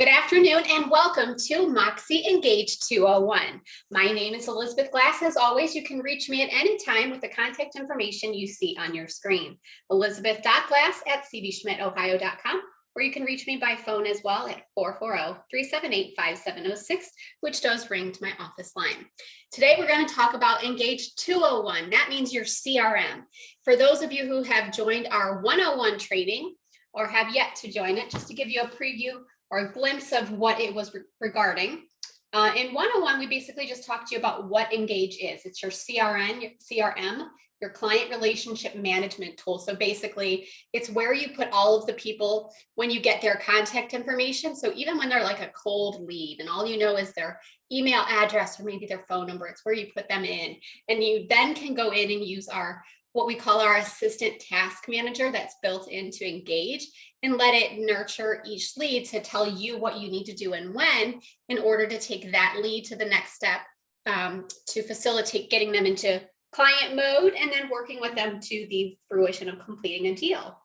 Good afternoon and welcome to Moxi Engage 201. My name is Elizabeth Glass. As always, you can reach me at any time with the contact information you see on your screen. Elizabeth.glass@cbschmidtohio.com, or you can reach me by phone as well at 440-378-5706, which does ring to my office line. Today, we're going to talk about Engage 201. That means your CRM. For those of you who have joined our 101 training or have yet to join it, just to give you a preview or a glimpse of what it was regarding. In 101, we basically just talked to you about what Engage is. It's your CRM, your client relationship management tool. So basically, it's where you put all of the people when you get their contact information. So even when they're like a cold lead and all you know is their email address or maybe their phone number, it's where you put them in. And you then can go in and use what we call our assistant task manager that's built into Engage, and let it nurture each lead to tell you what you need to do and when in order to take that lead to the next step, to facilitate getting them into client mode and then working with them to the fruition of completing a deal.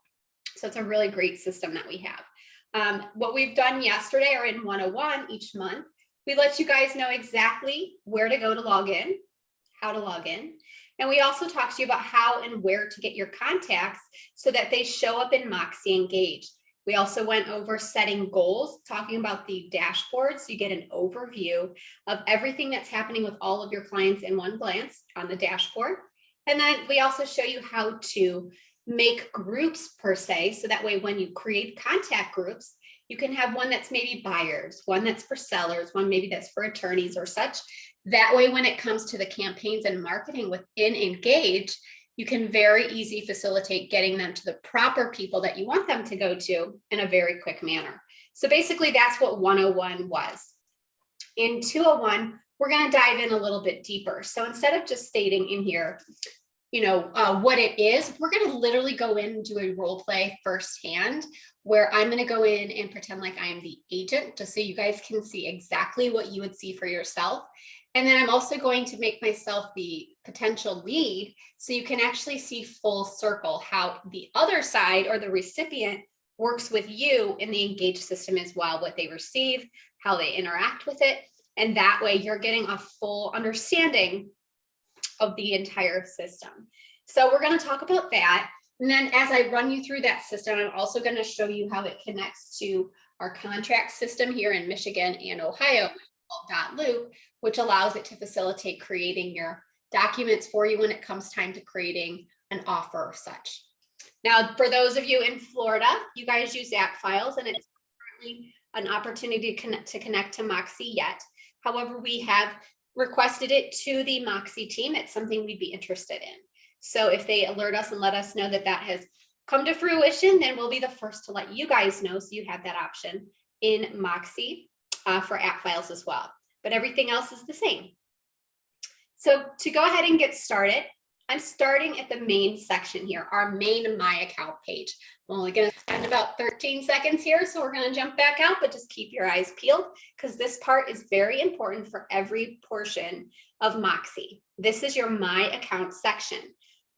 So it's a really great system that we have. What we've done yesterday or in 101 each month, we let you guys know exactly where to go to log in, how to log in. And we also talked to you about how and where to get your contacts so that they show up in Moxi Engage. We also went over setting goals, talking about the dashboard, so you get an overview of everything that's happening with all of your clients in one glance on the dashboard. And then we also show you how to make groups per se, so that way when you create contact groups, you can have one that's maybe buyers, one that's for sellers, one maybe that's for attorneys or such. That way, when it comes to the campaigns and marketing within Engage, you can very easily facilitate getting them to the proper people that you want them to go to in a very quick manner. So basically, that's what 101 was. In 201, we're going to dive in a little bit deeper. So instead of just stating in here, what it is, we're going to literally go in and do a role play firsthand, where I'm going to go in and pretend like I am the agent, just so you guys can see exactly what you would see for yourself. And then I'm also going to make myself the potential lead, so you can actually see full circle how the other side or the recipient works with you in the Engage system as well, what they receive, how they interact with it. And that way you're getting a full understanding of the entire system. So we're going to talk about that. And then as I run you through that system, I'm also going to show you how it connects to our contract system here in Michigan and Ohio, .loop, which allows it to facilitate creating your documents for you when it comes time to creating an offer or such. Now, for those of you in Florida, you guys use app files, and it's currently an opportunity to connect to Moxi yet. However, we have requested it to the Moxi team. It's something we'd be interested in. So if they alert us and let us know that that has come to fruition, then we'll be the first to let you guys know, so you have that option in Moxi for app files as well. But everything else is the same. So to go ahead and get started, I'm starting at the main section here, our main My Account page. I'm only going to spend about 13 seconds here, so we're going to jump back out, but just keep your eyes peeled, because this part is very important for every portion of Moxi. This is your My Account section.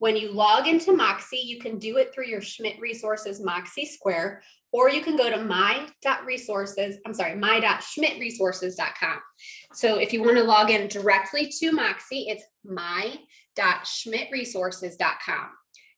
When you log into Moxi, you can do it through your Schmidt Resources Moxi Square, or you can go to my.schmidtresources.com. So if you want to log in directly to Moxi, it's my.schmidtresources.com.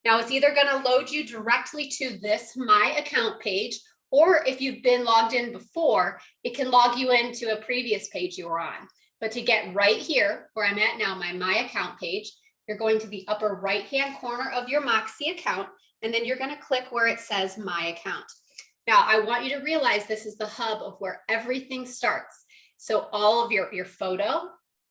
Now it's either going to load you directly to this My Account page, or if you've been logged in before, it can log you into a previous page you were on. But to get right here, where I'm at now, my Account page, you're going to the upper right-hand corner of your Moxi account, and then you're going to click where it says My Account. Now, I want you to realize this is the hub of where everything starts. So all of your photo,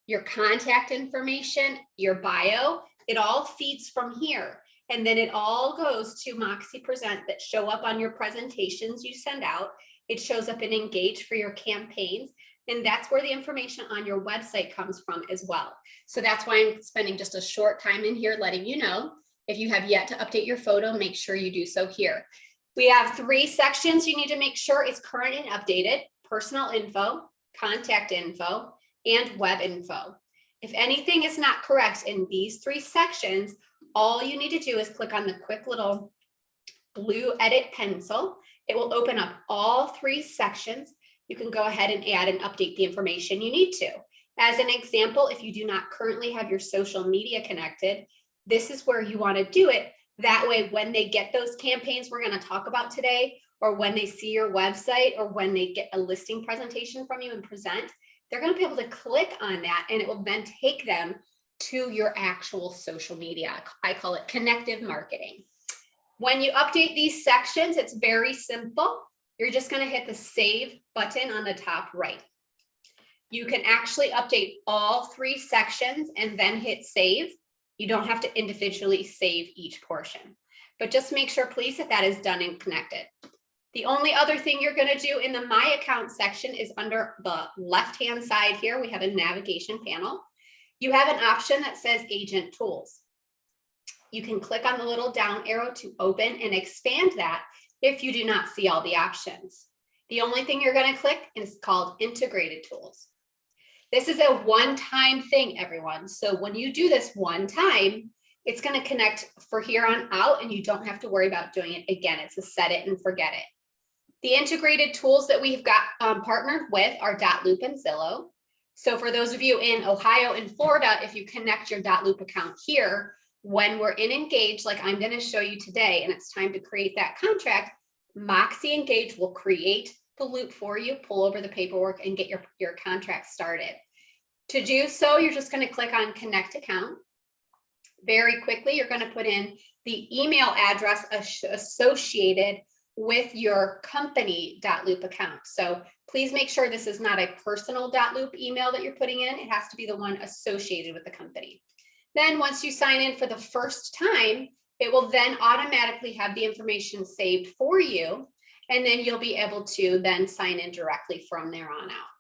your contact information, your bio, it all feeds from here. And then it all goes to Moxi Present that show up on your presentations you send out. It shows up in Engage for your campaigns. And that's where the information on your website comes from as well. So that's why I'm spending just a short time in here letting you know. If you have yet to update your photo, make sure you do so here. We have 3 sections you need to make sure it's current and updated: personal info, contact info, and web info. If anything is not correct in these 3 sections, all you need to do is click on the quick little blue edit pencil. It will open up all 3 sections. you can go ahead and add and update the information you need to. As an example, if you do not currently have your social media connected, this is where you want to do it. That way, when they get those campaigns we're going to talk about today, or when they see your website, or when they get a listing presentation from you and present, they're going to be able to click on that, and it will then take them to your actual social media. I call it connective marketing. When you update these sections, it's very simple. You're just going to hit the save button on the top right. You can actually update all 3 sections and then hit save. You don't have to individually save each portion, but just make sure, please, that that is done and connected. The only other thing you're going to do in the My Account section is under the left-hand side here, we have a navigation panel. You have an option that says Agent Tools. You can click on the little down arrow to open and expand that if you do not see all the options. The only thing you're going to click is called Integrated Tools. This is a one-time thing, everyone. So when you do this one time, it's going to connect for here on out, and you don't have to worry about doing it again. It's a set it and forget it. The integrated tools that we've got partnered with are Loop and Zillow. So for those of you in Ohio and Florida, if you connect your Loop account here, when we're in Engage, like I'm going to show you today, and it's time to create that contract, Moxi Engage will create the loop for you, pull over the paperwork, and get your contract started. To do so, you're just going to click on Connect Account. Very quickly, you're going to put in the email address associated with your company Loop account. So please make sure this is not a personal Loop email that you're putting in. It has to be the one associated with the company. Then once you sign in for the first time, it will then automatically have the information saved for you, and then you'll be able to then sign in directly from there on out.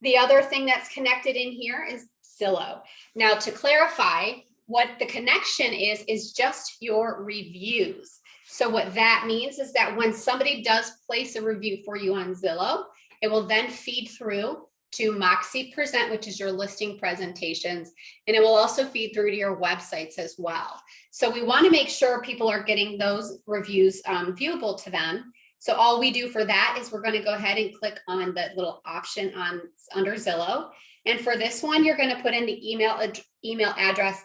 The other thing that's connected in here is Zillow. Now, to clarify, what the connection is just your reviews. So what that means is that when somebody does place a review for you on Zillow, it will then feed through to Moxi Present, which is your listing presentations, and it will also feed through to your websites as well. So we want to make sure people are getting those reviews viewable to them. So all we do for that is we're going to go ahead and click on the little option under Zillow. And for this one, you're going to put in the email address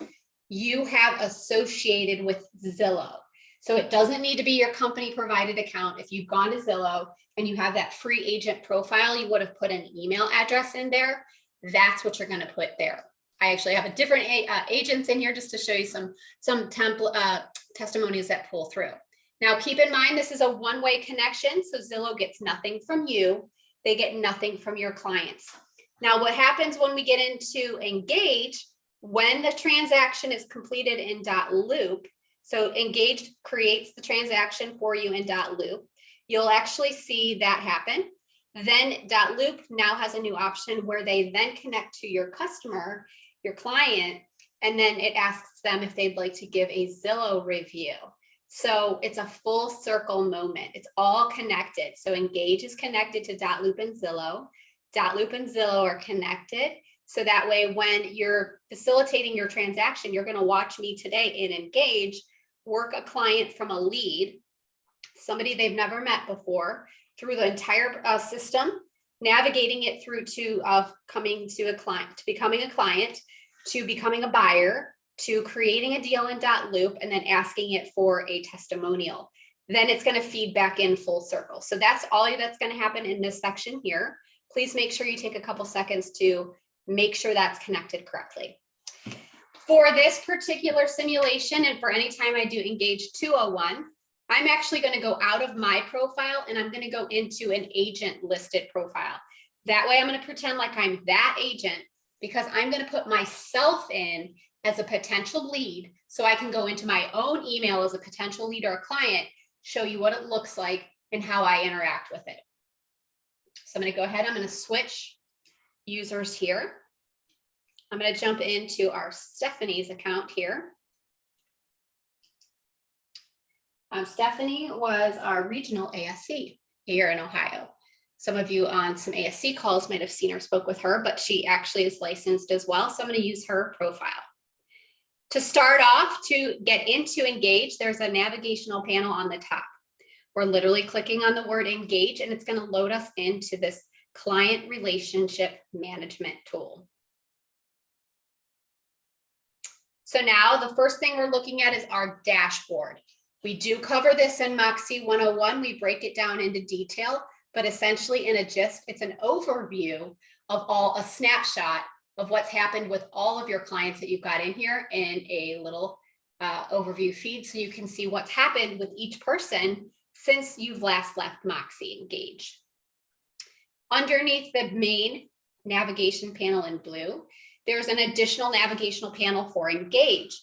you have associated with Zillow. So it doesn't need to be your company provided account. If you've gone to Zillow and you have that free agent profile, you would have put an email address in there. That's what you're going to put there. I actually have a different agents in here just to show you some testimonials that pull through. Now, keep in mind, this is a one-way connection, so Zillow gets nothing from you. They get nothing from your clients. Now, what happens when we get into Engage, when the transaction is completed in .loop, so Engage creates the transaction for you in .loop, you'll actually see that happen. Then .loop now has a new option where they then connect to your customer, your client, and then it asks them if they'd like to give a Zillow review. So it's a full circle moment. It's all connected. So Engage is connected to .loop and Zillow. .loop and Zillow are connected. So that way, when you're facilitating your transaction, you're going to watch me today in Engage work a client from a lead, somebody they've never met before, through the entire system, navigating it through to coming to a client, to becoming a client, to becoming a buyer, to creating a deal in .loop, and then asking it for a testimonial. Then it's going to feed back in full circle. So that's all that's going to happen in this section here. Please make sure you take a couple seconds to make sure that's connected correctly. For this particular simulation, and for any time I do Engage 201, I'm actually going to go out of my profile and I'm going to go into an agent listed profile. That way I'm going to pretend like I'm that agent, because I'm going to put myself in as a potential lead, so I can go into my own email as a potential lead or a client, show you what it looks like and how I interact with it. So I'm going to go ahead, I'm going to switch users here. I'm going to jump into our Stephanie's account here. Stephanie was our regional ASC here in Ohio. Some of you on some ASC calls might have seen or spoke with her, but she actually is licensed as well. So I'm going to use her profile. To start off, to get into Engage, there's a navigational panel on the top. We're literally clicking on the word engage, and it's going to load us into this client relationship management tool. So now the first thing we're looking at is our dashboard. We do cover this in Moxi 101. We break it down into detail, but essentially in a gist, it's an overview of a snapshot of what's happened with all of your clients that you've got in here in a little overview feed, so you can see what's happened with each person since you've last left Moxi Engage. Underneath the main navigation panel in blue, there's an additional navigational panel for Engage.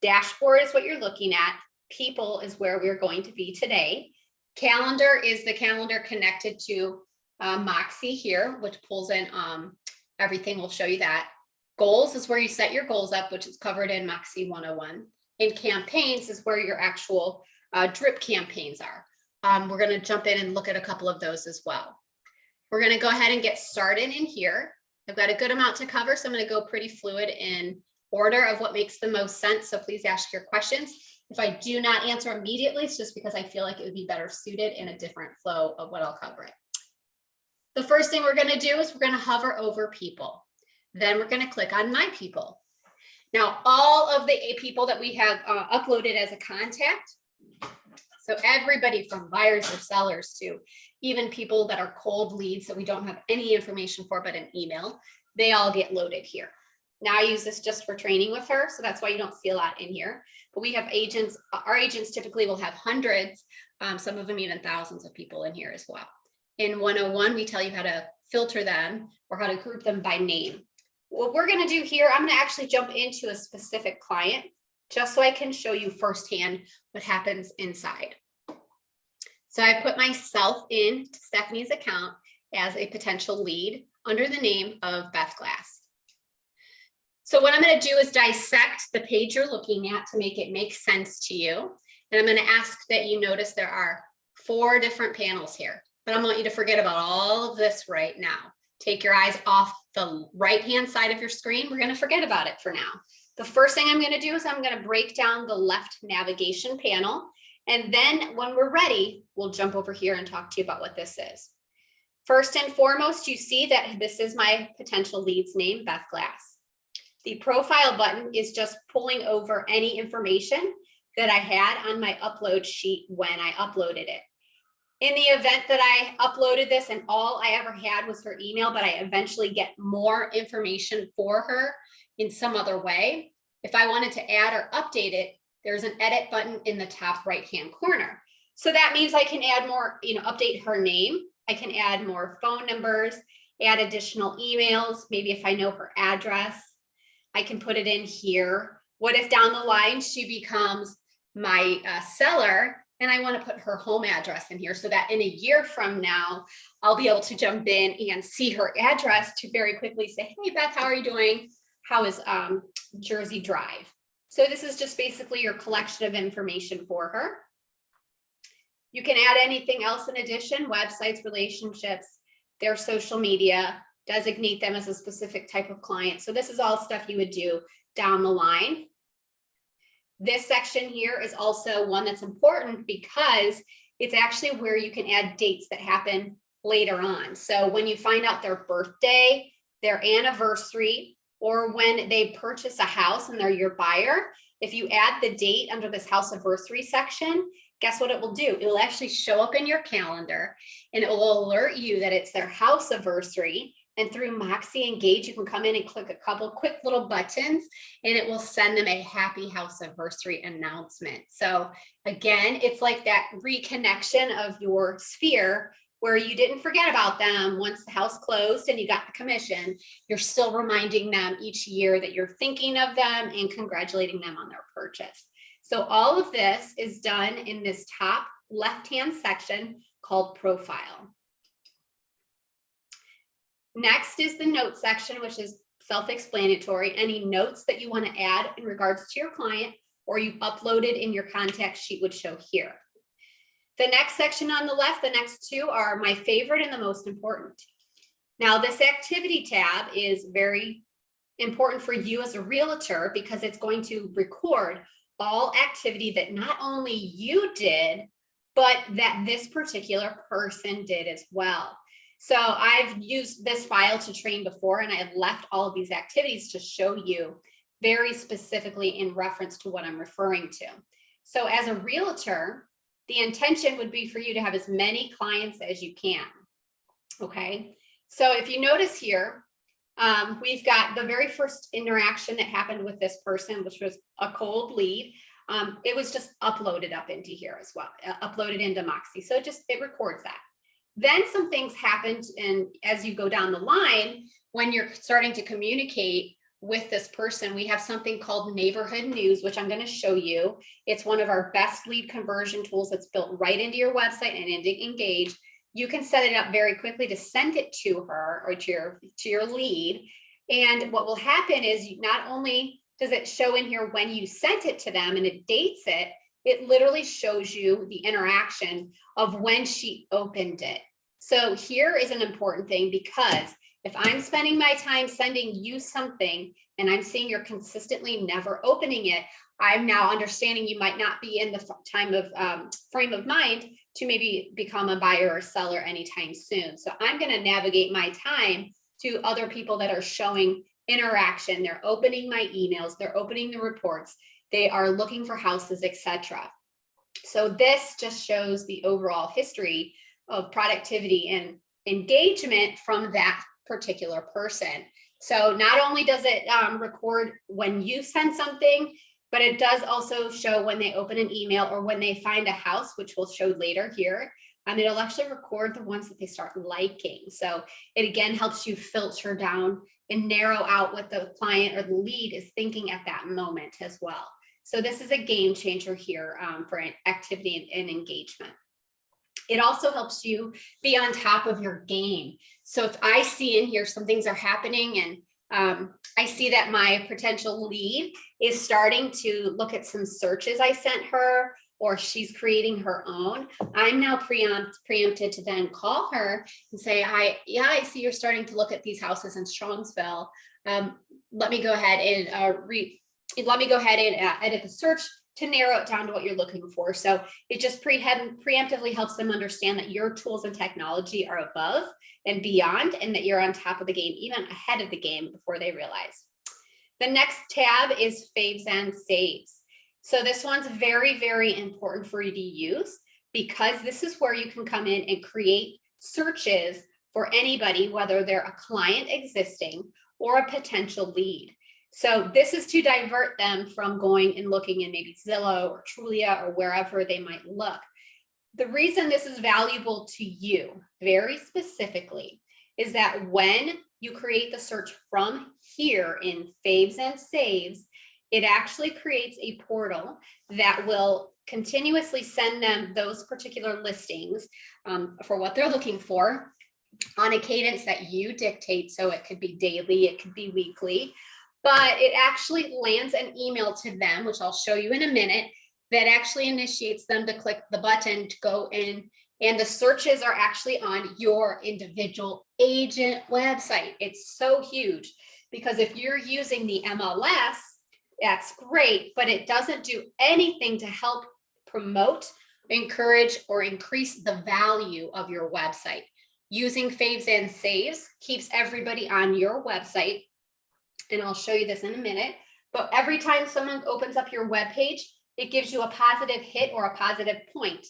Dashboard is what you're looking at. People is where we're going to be today. Calendar is the calendar connected to Moxi here, which pulls in everything. We'll show you that. Goals is where you set your goals up, which is covered in Moxi 101. And campaigns is where your actual drip campaigns are. We're going to jump in and look at a couple of those as well. We're going to go ahead and get started in here. I've got a good amount to cover, so I'm going to go pretty fluid in order of what makes the most sense. So please ask your questions. If I do not answer immediately, it's just because I feel like it would be better suited in a different flow of what I'll cover it. The first thing we're going to do is we're going to hover over people. Then we're going to click on My People. Now, all of the people that we have uploaded as a contact, so everybody from buyers or sellers to even people that are cold leads that we don't have any information for but an email, they all get loaded here. Now I use this just for training with her, so that's why you don't see a lot in here. But we have agents, our agents typically will have hundreds, some of them even thousands of people in here as well. In 101, we tell you how to filter them or how to group them by name. What we're going to do here, I'm going to actually jump into a specific client just so I can show you firsthand what happens inside. So I put myself in Stephanie's account as a potential lead under the name of Beth Glass. So what I'm going to do is dissect the page you're looking at to make it make sense to you. And I'm going to ask that you notice there are 4 different panels here, but I want you to forget about all of this right now. Take your eyes off the right-hand side of your screen. We're going to forget about it for now. The first thing I'm going to do is I'm going to break down the left navigation panel. And then when we're ready, we'll jump over here and talk to you about what this is. First and foremost, you see that this is my potential lead's name, Beth Glass. The profile button is just pulling over any information that I had on my upload sheet when I uploaded it. In the event that I uploaded this and all I ever had was her email, but I eventually get more information for her in some other way, if I wanted to add or update it, there's an edit button in the top right-hand corner. So that means I can add more, update her name. I can add more phone numbers, add additional emails. Maybe if I know her address, I can put it in here. What if down the line she becomes my seller and I want to put her home address in here so that in a year from now, I'll be able to jump in and see her address to very quickly say, hey, Beth, how are you doing? How is Jersey Drive? So this is just basically your collection of information for her. You can add anything else in addition, websites, relationships, their social media, designate them as a specific type of client. So this is all stuff you would do down the line. This section here is also one that's important because it's actually where you can add dates that happen later on. So when you find out their birthday, their anniversary, or when they purchase a house and they're your buyer, if you add the date under this house anniversary section, guess what it will do? It will actually show up in your calendar and it will alert you that it's their house anniversary. And through Moxi Engage, you can come in and click a couple quick little buttons and it will send them a happy house anniversary announcement. So again, it's like that reconnection of your sphere where you didn't forget about them once the house closed and you got the commission. You're still reminding them each year that you're thinking of them and congratulating them on their purchase. So all of this is done in this top left-hand section called Profile. Next is the notes section, which is self-explanatory. Any notes that you want to add in regards to your client or you've uploaded in your contact sheet would show here. The next section on the left, the next 2 are my favorite and the most important. Now, this activity tab is very important for you as a realtor because it's going to record all activity that not only you did, but that this particular person did as well. So I've used this file to train before, and I have left all of these activities to show you very specifically in reference to what I'm referring to. So as a realtor, the intention would be for you to have as many clients as you can. Okay, so if you notice here, we've got the very first interaction that happened with this person, which was a cold lead. It was just uploaded up into here as well, uploaded into Moxi. So it records that. Then some things happened, and as you go down the line, when you're starting to communicate with this person, we have something called neighborhood news, which I'm going to show you. It's one of our best lead conversion tools that's built right into your website and into Engage. You can set it up very quickly to send it to her or to your lead. And what will happen is not only does it show in here when you sent it to them and it dates it, it literally shows you the interaction of when she opened it. So here is an important thing, because if I'm spending my time sending you something and I'm seeing you're consistently never opening it, I'm now understanding you might not be in the frame of mind to maybe become a buyer or seller anytime soon. So I'm going to navigate my time to other people that are showing interaction. They're opening my emails, they're opening the reports, they are looking for houses, etc. So this just shows the overall history of productivity and engagement from that particular person. So not only does it record when you send something, but it does also show when they open an email or when they find a house, which we'll show later here. And it'll actually record the ones that they start liking. So it again helps you filter down and narrow out what the client or the lead is thinking at that moment as well. So this is a game changer here for activity and engagement. It also helps you be on top of your game. So if I see in here some things are happening and I see that my potential lead is starting to look at some searches I sent her, or she's creating her own, I'm now preempted to then call her and say, hi, yeah, I see you're starting to look at these houses in Strongsville. Let me go ahead and edit the search to narrow it down to what you're looking for. So it just preemptively helps them understand that your tools and technology are above and beyond, and that you're on top of the game, even ahead of the game before they realize. The next tab is Faves and Saves. So this one's very, very important for you to use, because this is where you can come in and create searches for anybody, whether they're a client existing or a potential lead. So this is to divert them from going and looking in maybe Zillow or Trulia or wherever they might look. The reason this is valuable to you very specifically is that when you create the search from here in Faves and Saves, it actually creates a portal that will continuously send them those particular listings for what they're looking for on a cadence that you dictate. So it could be daily, it could be weekly, but it actually lands an email to them, which I'll show you in a minute, that actually initiates them to click the button to go in, and the searches are actually on your individual agent website. It's so huge, because if you're using the MLS, that's great, but it doesn't do anything to help promote, encourage, or increase the value of your website. Using Faves and Saves keeps everybody on your website, and I'll show you this in a minute, but every time someone opens up your web page, it gives you a positive hit or a positive point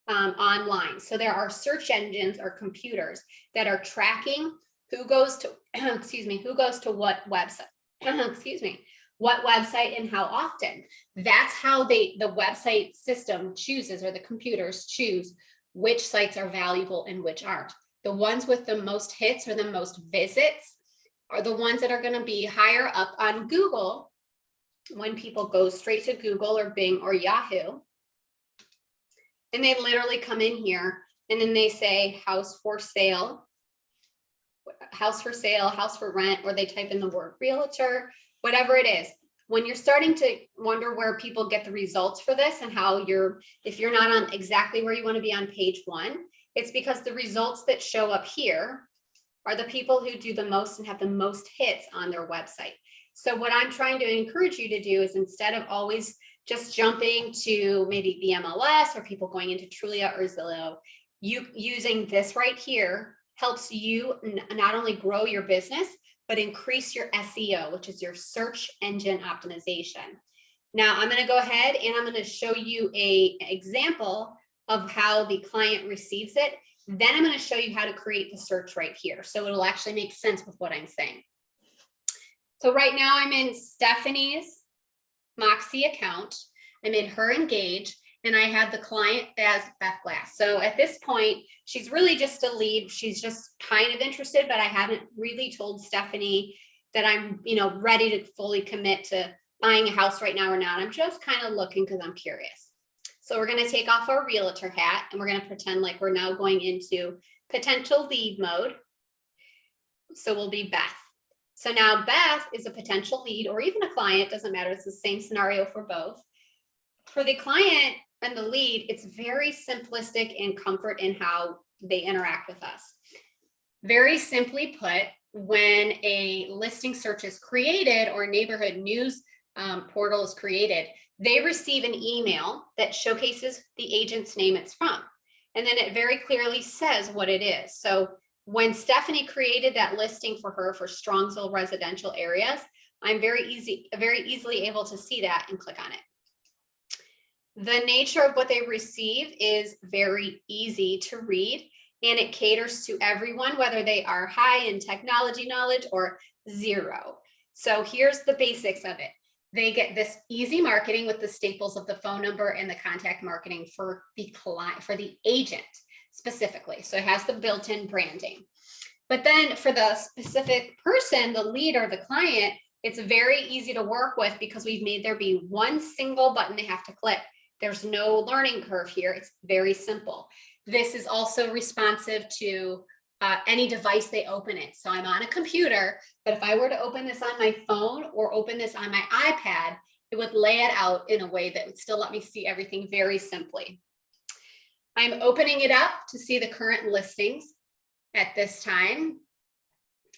online. So there are search engines or computers that are tracking who goes to, who goes to what website, what website and how often. That's how the website system chooses, or the computers choose, which sites are valuable and which aren't. The ones with the most hits or the most visits are the ones that are going to be higher up on Google when people go straight to Google or Bing or Yahoo. And they literally come in here and then they say house for sale, house for rent, or they type in the word realtor, whatever it is. When you're starting to wonder where people get the results for this and how if you're not on exactly where you want to be on page one, it's because the results that show up here are the people who do the most and have the most hits on their website. So what I'm trying to encourage you to do is, instead of always just jumping to maybe the MLS or people going into Trulia or Zillow, you using this right here helps you not only grow your business, but increase your SEO, which is your search engine optimization. Now I'm going to go ahead and I'm going to show you an example of how the client receives it. Then I'm going to show you how to create the search right here. So it'll actually make sense with what I'm saying. So right now I'm in Stephanie's Moxi account. I'm in her Engage, and I have the client as Beth Glass. So at this point, she's really just a lead. She's just kind of interested, but I haven't really told Stephanie that I'm, ready to fully commit to buying a house right now or not. I'm just kind of looking because I'm curious. So we're going to take off our realtor hat and we're going to pretend like we're now going into potential lead mode. So we'll be Beth. So now Beth is a potential lead or even a client, doesn't matter. It's the same scenario for both. For the client and the lead, it's very simplistic in comfort in how they interact with us. Very simply put, when a listing search is created or a neighborhood news portal is created, they receive an email that showcases the agent's name it's from. And then it very clearly says what it is. So when Stephanie created that listing for her for Strongsville residential areas, I'm very easily able to see that and click on it. The nature of what they receive is very easy to read, and it caters to everyone, whether they are high in technology knowledge or zero. So here's the basics of it. They get this easy marketing with the staples of the phone number and the contact marketing for the client, for the agent specifically. So it has the built-in branding. But then for the specific person, the lead or the client, it's very easy to work with because we've made there be one single button they have to click. There's no learning curve here. It's very simple. This is also responsive to any device they open it. So I'm on a computer, but if I were to open this on my phone or open this on my iPad, it would lay it out in a way that would still let me see everything very simply. I'm opening it up to see the current listings at this time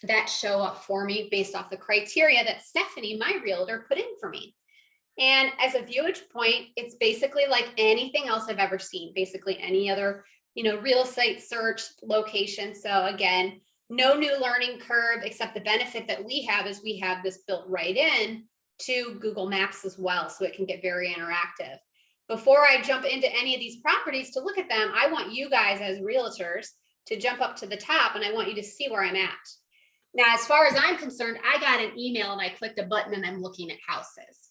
that show up for me based off the criteria that Stephanie, my realtor, put in for me. And as a viewage point, it's basically like anything else I've ever seen, basically any other, real estate search location. So again, no new learning curve, except the benefit that we have is we have this built right in to Google Maps as well. So it can get very interactive. Before I jump into any of these properties to look at them, I want you guys as realtors to jump up to the top and I want you to see where I'm at. Now, as far as I'm concerned, I got an email and I clicked a button and I'm looking at houses.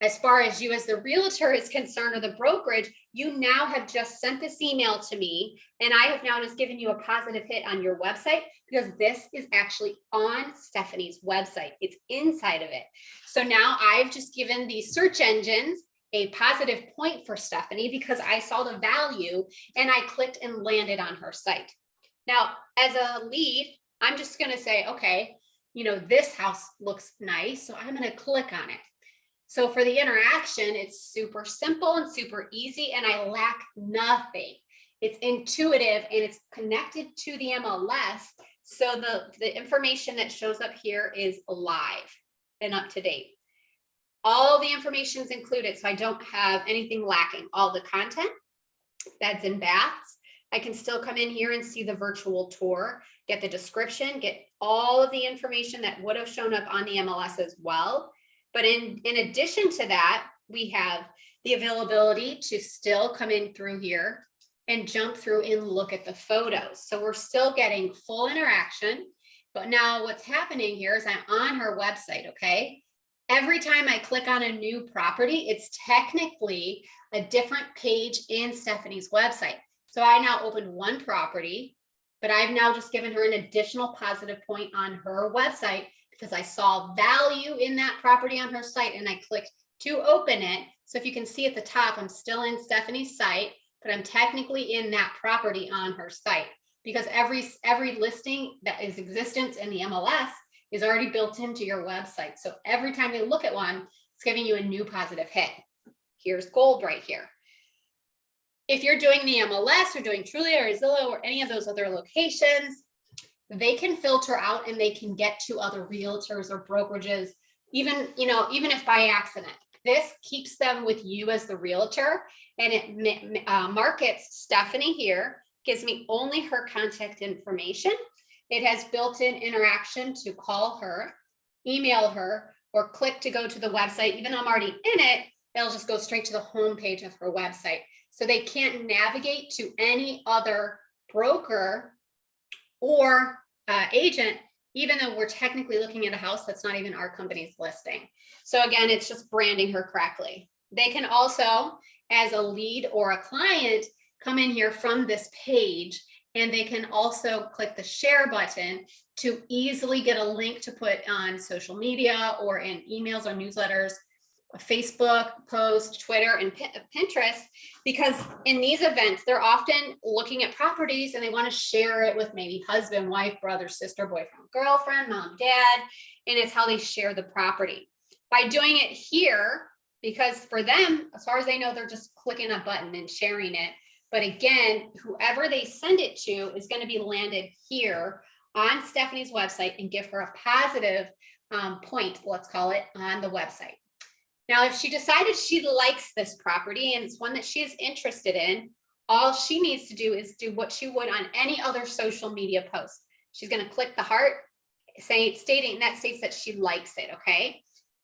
As far as you as the realtor is concerned or the brokerage, you now have just sent this email to me and I have now just given you a positive hit on your website because this is actually on Stephanie's website. It's inside of it. So now I've just given the search engines a positive point for Stephanie because I saw the value and I clicked and landed on her site. Now, as a lead, I'm just going to say, okay, this house looks nice, so I'm going to click on it. So for the interaction, it's super simple and super easy, and I lack nothing. It's intuitive and it's connected to the MLS. So the information that shows up here is live and up to date. All the information is included, so I don't have anything lacking. All the content, beds and baths. I can still come in here and see the virtual tour, get the description, get all of the information that would have shown up on the MLS as well. But in addition to that, we have the availability to still come in through here and jump through and look at the photos. So we're still getting full interaction. But now what's happening here is I'm on her website, okay? Every time I click on a new property, it's technically a different page in Stephanie's website. So I now opened one property, but I've now just given her an additional positive point on her website because I saw value in that property on her site and I clicked to open it. So if you can see at the top, I'm still in Stephanie's site, but I'm technically in that property on her site because every listing that is existence in the MLS is already built into your website. So every time you look at one, it's giving you a new positive hit. Here's gold right here. If you're doing the MLS or doing Trulia or Zillow or any of those other locations, they can filter out and they can get to other realtors or brokerages, even if by accident. This keeps them with you as the realtor, and it markets Stephanie here, gives me only her contact information. It has built-in interaction to call her, email her, or click to go to the website. Even though I'm already in it, it'll just go straight to the home page of her website. So they can't navigate to any other broker or agent, even though we're technically looking at a house that's not even our company's listing. So again, it's just branding her correctly. They can also, as a lead or a client, come in here from this page, and they can also click the share button to easily get a link to put on social media or in emails or newsletters, a Facebook post, Twitter, and Pinterest, because in these events, they're often looking at properties and they want to share it with maybe husband, wife, brother, sister, boyfriend, girlfriend, mom, dad, and it's how they share the property. By doing it here, because for them, as far as they know, they're just clicking a button and sharing it. But again, whoever they send it to is going to be landed here on Stephanie's website and give her a positive point, let's call it, on the website. Now, if she decided she likes this property and it's one that she is interested in, all she needs to do is do what she would on any other social media post. She's going to click the heart, stating that states that she likes it, okay?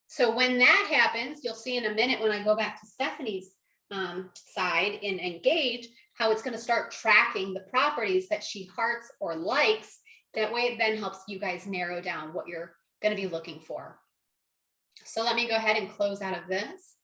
So when that happens, you'll see in a minute when I go back to Stephanie's side in Engage, how it's going to start tracking the properties that she hearts or likes. That way it then helps you guys narrow down what you're going to be looking for. So let me go ahead and close out of this.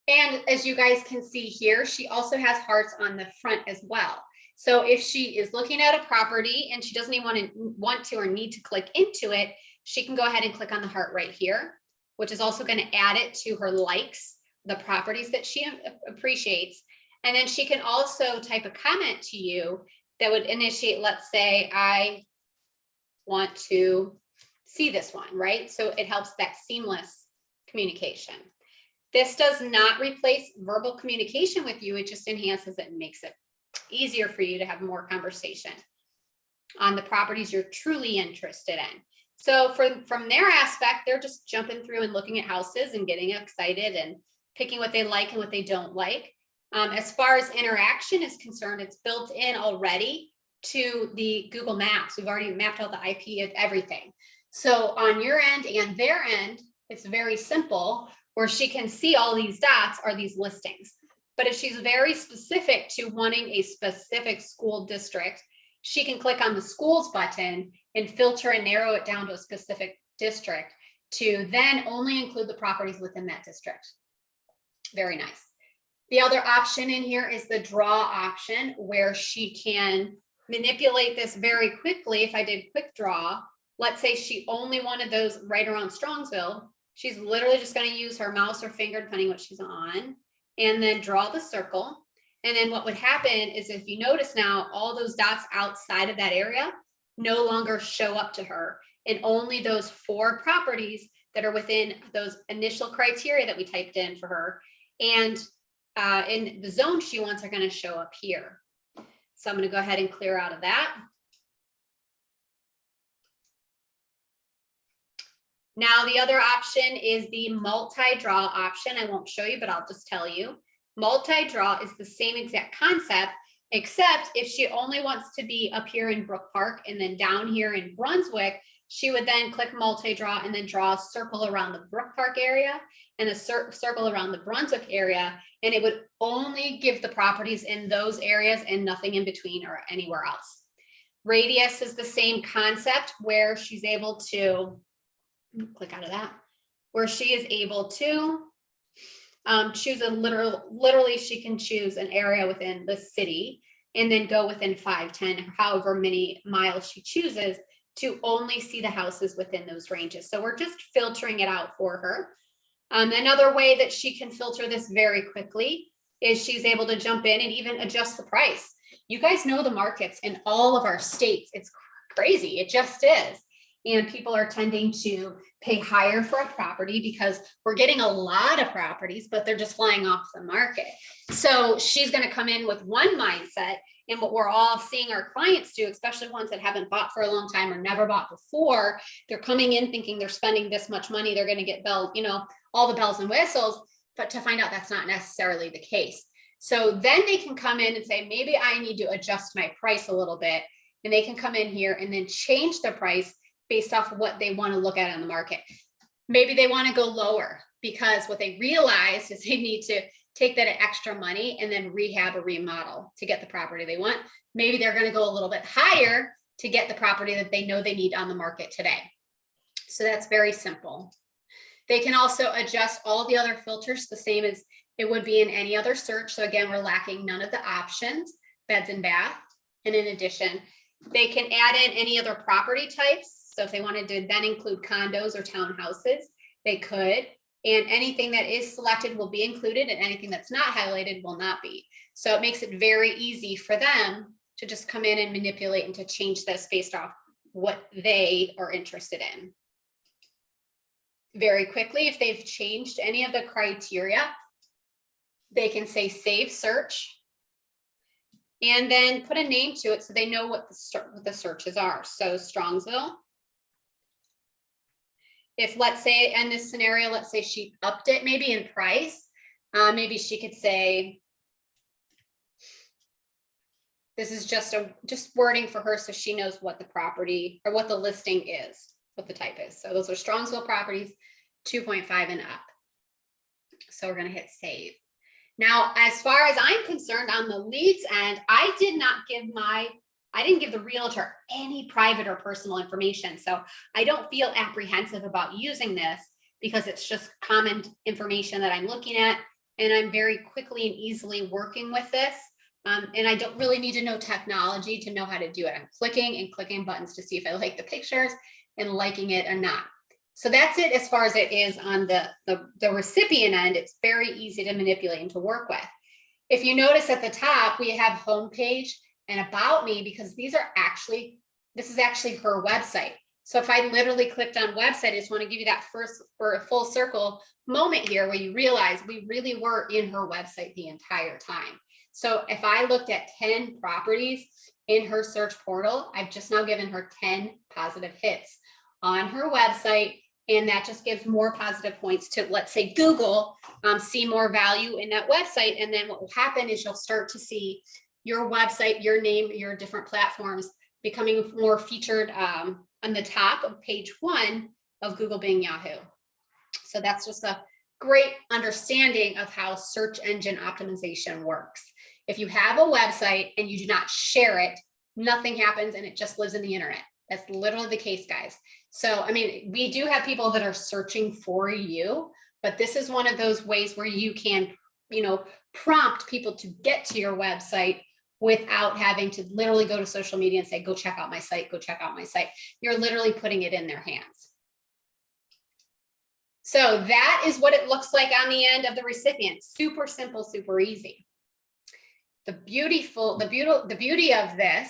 And as you guys can see here, she also has hearts on the front as well. So if she is looking at a property and she doesn't even want to or need to click into it, she can go ahead and click on the heart right here, which is also going to add it to her likes, the properties that she appreciates. And then she can also type a comment to you that would initiate, let's say, I want to see this one, right? So it helps that seamless communication. This does not replace verbal communication with you. It just enhances it and makes it easier for you to have more conversation on the properties you're truly interested in. So from their aspect, they're just jumping through and looking at houses and getting excited and picking what they like and what they don't like. As far as interaction is concerned, it's built in already to the Google Maps. We've already mapped out the IP of everything. So on your end and their end, it's very simple, where she can see all these dots are these listings. But if she's very specific to wanting a specific school district, she can click on the schools button and filter and narrow it down to a specific district to then only include the properties within that district. Very nice. The other option in here is the draw option, where she can manipulate this very quickly. If I did quick draw, let's say she only wanted those right around Strongsville, she's literally just going to use her mouse or finger, depending what she's on, and then draw the circle. And then what would happen is, if you notice now, all those dots outside of that area no longer show up to her, and only those 4 properties that are within those initial criteria that we typed in for her and in the zone she wants are going to show up here. So I'm going to go ahead and clear out of that. Now, the other option is the multi-draw option. I won't show you, but I'll just tell you. Multi-draw is the same exact concept, except if she only wants to be up here in Brook Park and then down here in Brunswick, she would then click multi-draw and then draw a circle around the Brook Park area and a circle around the Brunswick area. And it would only give the properties in those areas and nothing in between or anywhere else. Radius is the same concept, where she's able to click out of that, where she is able to choose a literally she can choose an area within the city and then go within 5, 10, however many miles she chooses to only see the houses within those ranges. So we're just filtering it out for her. Another way that she can filter this very quickly is she's able to jump in and even adjust the price. You guys know the markets in all of our states. It's crazy. It just is. and people are tending to pay higher for a property because we're getting a lot of properties, but they're just flying off the market. So she's going to come in with one mindset, and what we're all seeing our clients do, especially ones that haven't bought for a long time or never bought before, they're coming in thinking they're spending this much money, they're going to get all the bells and whistles, but to find out that's not necessarily the case. So then they can come in and say, maybe I need to adjust my price a little bit, and they can come in here and then change the price based off of what they want to look at on the market. Maybe they want to go lower because what they realize is they need to take that extra money and then rehab or remodel to get the property they want. Maybe they're going to go a little bit higher to get the property that they know they need on the market today. So that's very simple. They can also adjust all the other filters the same as it would be in any other search. So again, we're lacking none of the options, beds and bath. And in addition, they can add in any other property types. So if they wanted to then include condos or townhouses, they could. And anything that is selected will be included, and anything that's not highlighted will not be. So it makes it very easy for them to just come in and manipulate and to change this based off what they are interested in. Very quickly, if they've changed any of the criteria, they can say save search and then put a name to it so they know what the searches are. So Strongsville. If, let's say, in this scenario, let's say she upped it maybe in price, maybe she could say, this is just wording for her so she knows what the property or what the listing is, what the type is. So those are Strongsville properties, 2.5 and up. So we're going to hit save. Now, as far as I'm concerned on the leads end, I didn't give the realtor any private or personal information. So I don't feel apprehensive about using this because it's just common information that I'm looking at, and I'm very quickly and easily working with this. And I don't really need to know technology to know how to do it. I'm clicking and clicking buttons to see if I like the pictures and liking it or not. So that's it as far as it is on the recipient end. It's very easy to manipulate and to work with. If you notice at the top, we have homepage and about me, because this is actually her website. So if I literally clicked on website, I just want to give you that first or a full circle moment here where you realize we really were in her website the entire time. So if I looked at 10 properties in her search portal, I've just now given her 10 positive hits on her website. And that just gives more positive points to, let's say, Google, see more value in that website. And then what will happen is you'll start to see your website, your name, your different platforms becoming more featured on the top of page 1 of Google, Bing, Yahoo. So that's just a great understanding of how search engine optimization works. If you have a website and you do not share it, nothing happens and it just lives in the internet. That's literally the case, guys. So, I mean, we do have people that are searching for you, but this is one of those ways where you can, prompt people to get to your website without having to literally go to social media and say, go check out my site, go check out my site. You're literally putting it in their hands. So that is what it looks like on the end of the recipient. Super simple, super easy. The beauty of this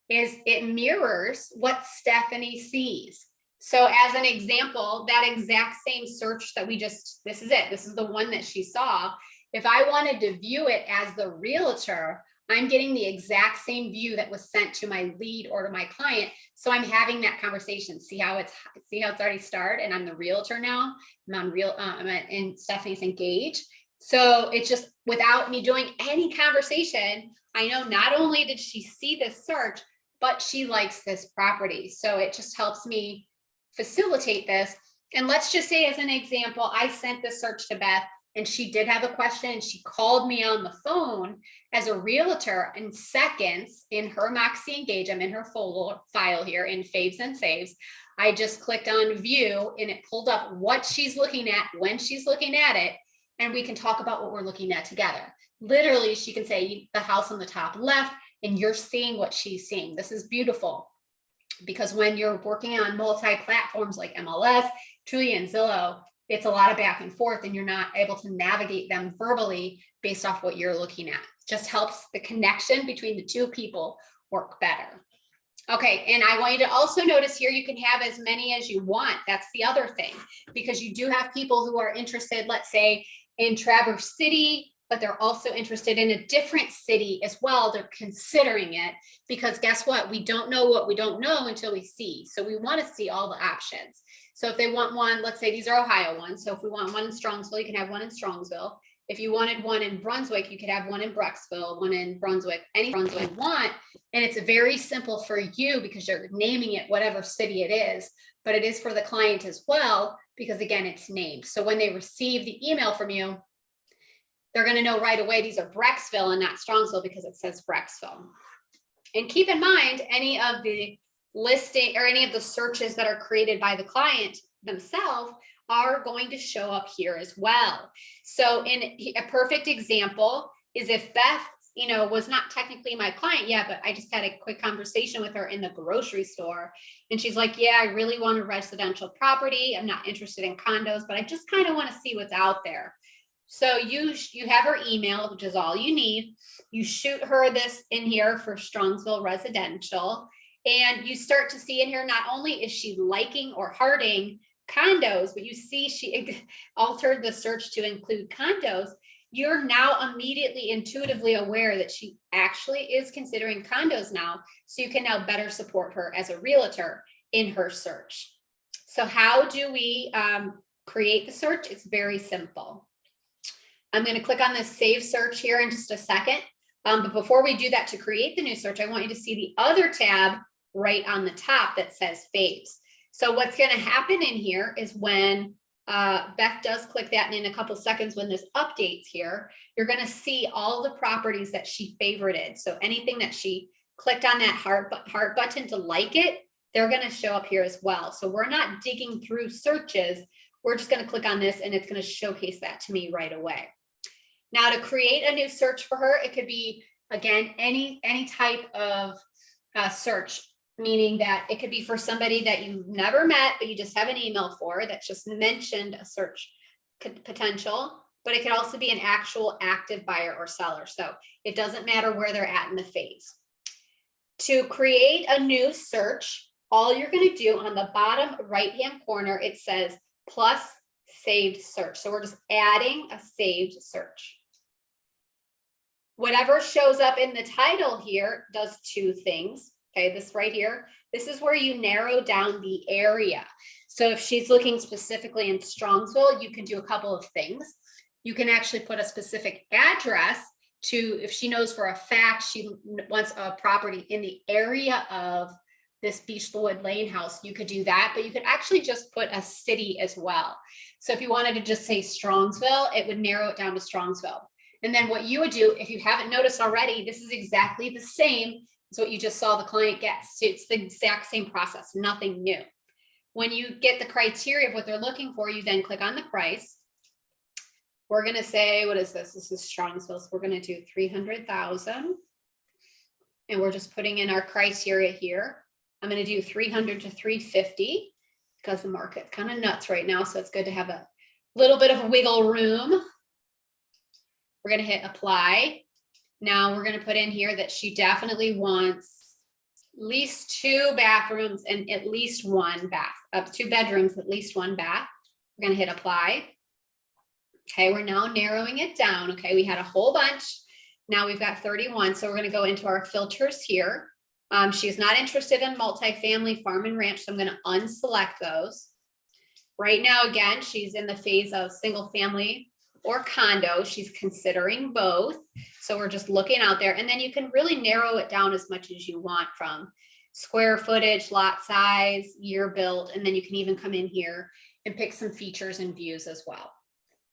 is it mirrors what Stephanie sees. So as an example, that exact same search that this is it. This is the one that she saw. If I wanted to view it as the realtor, I'm getting the exact same view that was sent to my lead or to my client. So I'm having that conversation. See how it's already started, and I'm the realtor now. And Stephanie's engaged. So it's just without me doing any conversation, I know not only did she see this search, but she likes this property. So it just helps me facilitate this. And let's just say, as an example, I sent this search to Beth and she did have a question and she called me on the phone. As a realtor, in seconds in her Moxi Engage, I'm in her folder file here in Faves and Saves. I just clicked on view and it pulled up what she's looking at when she's looking at it. And we can talk about what we're looking at together. Literally, she can say the house on the top left, and you're seeing what she's seeing. This is beautiful because when you're working on multi-platforms like MLS, Trulia, and Zillow, it's a lot of back and forth and you're not able to navigate them verbally based off what you're looking at. Just helps the connection between the two people work better. Okay, and I want you to also notice here, you can have as many as you want. That's the other thing, because you do have people who are interested, let's say, in Traverse City, but they're also interested in a different city as well. They're considering it, because guess what? We don't know what we don't know until we see. So we want to see all the options. So if they want one, let's say these are Ohio ones. So if we want one in Strongsville, you can have one in Strongsville. If you wanted one in Brunswick, you could have one in Brecksville, one in Brunswick, any Brunswick you want. And it's very simple for you because you're naming it whatever city it is, but it is for the client as well, because again, it's named. So when they receive the email from you, they're going to know right away these are Brecksville and not Strongsville because it says Brecksville. And keep in mind, any of the listing or any of the searches that are created by the client themselves are going to show up here as well. So in a perfect example is if Beth, was not technically my client yet, but I just had a quick conversation with her in the grocery store. And she's like, yeah, I really want a residential property. I'm not interested in condos, but I just kind of want to see what's out there. So you have her email, which is all you need. You shoot her this in here for Strongsville residential. And you start to see in here, not only is she liking or hearting condos, but you see she altered the search to include condos. You're now immediately intuitively aware that she actually is considering condos now. So you can now better support her as a realtor in her search. So how do we create the search? It's very simple. I'm going to click on this save search here in just a second. But before we do that, to create the new search, I want you to see the other tab right on the top that says Faves. So what's going to happen in here is when Beth does click that, and in a couple seconds when this updates here, you're going to see all the properties that she favorited. So anything that she clicked on that heart button to like it, they're going to show up here as well. So we're not digging through searches. We're just going to click on this and it's going to showcase that to me right away. Now to create a new search for her, it could be, again, any type of search, meaning that it could be for somebody that you've never met, but you just have an email for that just mentioned a search potential, but it could also be an actual active buyer or seller. So it doesn't matter where they're at in the phase. To create a new search, all you're going to do on the bottom right-hand corner, it says plus saved search. So we're just adding a saved search. Whatever shows up in the title here does two things. Okay, this right here, this is where you narrow down the area. So if she's looking specifically in Strongsville, you can do a couple of things. You can actually put a specific address to, if she knows for a fact she wants a property in the area of this Beechwood Lane house, you could do that, but you could actually just put a city as well. So if you wanted to just say Strongsville, it would narrow it down to Strongsville. And then what you would do, if you haven't noticed already, this is exactly the same as what you just saw the client get. So it's the exact same process, nothing new. When you get the criteria of what they're looking for, you then click on the price. We're going to say, what is this? This is Strongsville. So we're going to do 300,000. And we're just putting in our criteria here. I'm going to do 300 to 350 because the market's kind of nuts right now. So it's good to have a little bit of wiggle room. We're going to hit apply. Now we're going to put in here that she definitely wants at least 2 bathrooms and at least 1 bath, 2 bedrooms, at least 1 bath. We're going to hit apply. Okay, we're now narrowing it down. Okay, we had a whole bunch. Now we've got 31. So we're going to go into our filters here. She's not interested in multifamily, farm and ranch. So I'm going to unselect those. Right now, again, she's in the phase of single family or condo. She's considering both. So we're just looking out there, and then you can really narrow it down as much as you want, from square footage, lot size, year built, and then you can even come in here and pick some features and views as well.